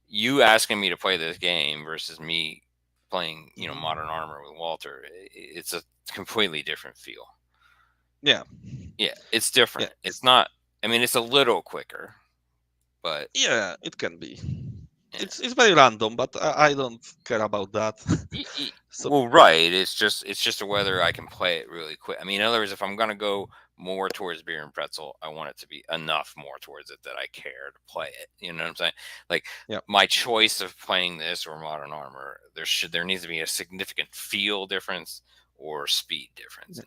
you asking me to play this game versus me playing, Modern Armor with Walter, it's a completely different feel. Yeah. Yeah, it's different. Yeah. It's not. I mean, it's a little quicker, but yeah, it can be. Yeah. It's very random, but I don't care about that. Well, right. It's just whether I can play it really quick. I mean, in other words, if I'm gonna go more towards Beer and Pretzel, I want it to be enough more towards it that I care to play it. You know what I'm saying? Like, my choice of playing this or Modern Armor, there needs to be a significant feel difference or speed difference.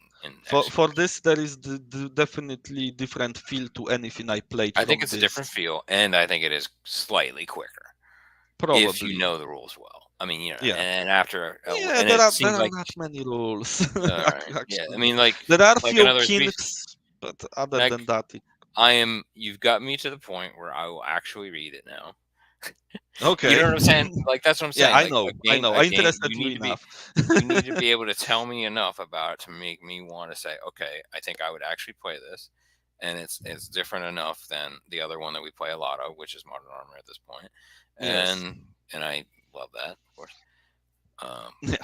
For this, there is definitely different feel to anything I played. I think it's a different feel, and I think it is slightly quicker. Probably. If you know the rules well. I mean, and after... and there are not many rules. Yeah, I mean, like... There are few kinks, but other than that... You've got me to the point where I will actually read it now. Okay. You know what I'm saying? Like, that's what I'm saying. Yeah, I know. I interested you enough. You need to be able to tell me enough about it to make me want to say, okay, I think I would actually play this. And it's different enough than the other one that we play a lot of, which is Modern Armor at this point. And I love that, of course.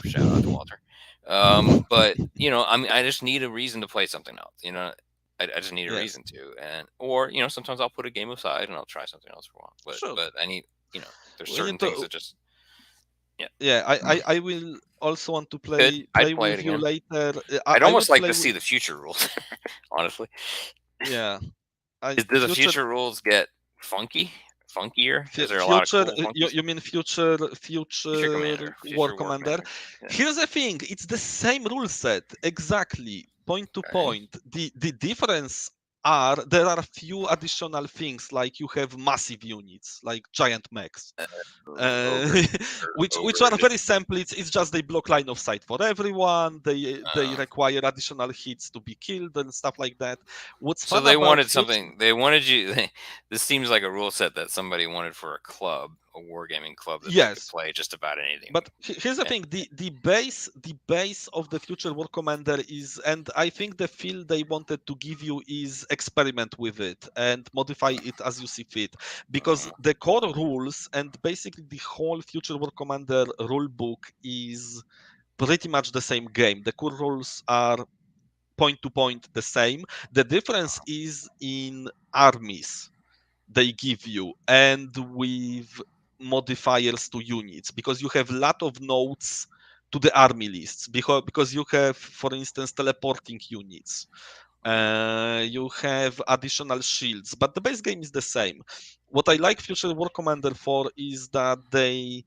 Shout out to Walter. But I mean, I just need a reason to play something else. I just need a reason to, or sometimes I'll put a game aside and I'll try something else for a while. But I need, there's certain things that just. Yeah, I will also want to play with you later. I'd almost like to see the future rules, honestly. Yeah. Do the future rules get funkier? Is there a lot of cool you mean future War Commander? Yeah. Here's the thing: it's the same rule set exactly, point to point. The difference there are a few additional things, like you have massive units like giant mechs, which are very simple. It's just they block line of sight for everyone. They require additional hits to be killed and stuff like that. So they wanted something. They wanted you. This seems like a rule set that somebody wanted for a club, a wargaming club that they could play just about anything. But here's the thing: the base of the future War Commander is, and I think the feel they wanted to give you is experiment with it and modify it as you see fit, because the core rules and basically the whole future War Commander rule book is pretty much the same game. The core rules are point to point the same. The difference is in armies they give you and with modifiers to units, because you have a lot of notes to the army lists, because you have, for instance, teleporting units. You have additional shields, but the base game is the same. What I like Future War Commander for is that they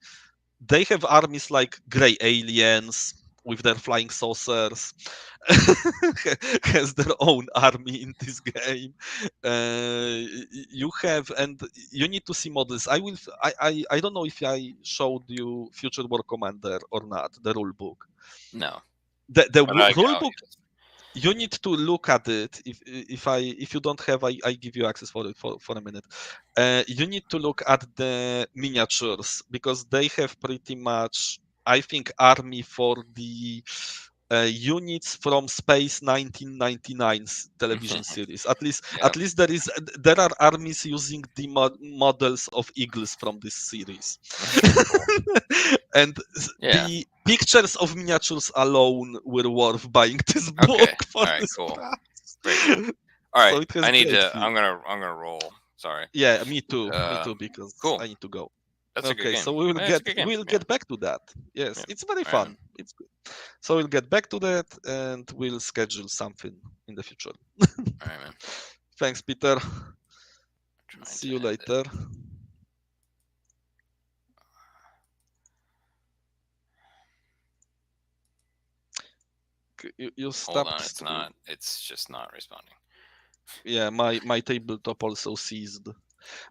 have armies like Grey Aliens with their flying saucers. Has their own army in this game. You have, and you need to see models. I don't know if I showed you Future War Commander or not, the rule book. No. The rule book. You need to look at it. If you don't have, I give you access for it for a minute. You need to look at the miniatures, because they have pretty much, I think, army for the units from Space 1999 television series. At least Yep. there are armies using the models of eagles from this series. And Yeah. the pictures of miniatures alone were worth buying this book Okay. for All right. this Cool. price. Great. All right. So it has I need great to. feel. I'm gonna roll. Sorry. Yeah, me too. Me too, because Cool. I need to go. That's a good Okay, game. so we will Yeah, it's a good game. we'll get back to that. Yes, Yeah. it's very All right, fun. It's good. So we'll get back to that and we'll schedule something in the future. All right, man. Thanks, Peter. Trying See to you end it. later. You stopped. Hold on, it's not. It's just not responding. Yeah, my tabletop also seized.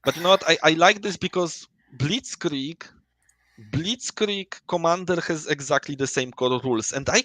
But you know what? I like this because Blitzkrieg Commander has exactly the same core rules, and I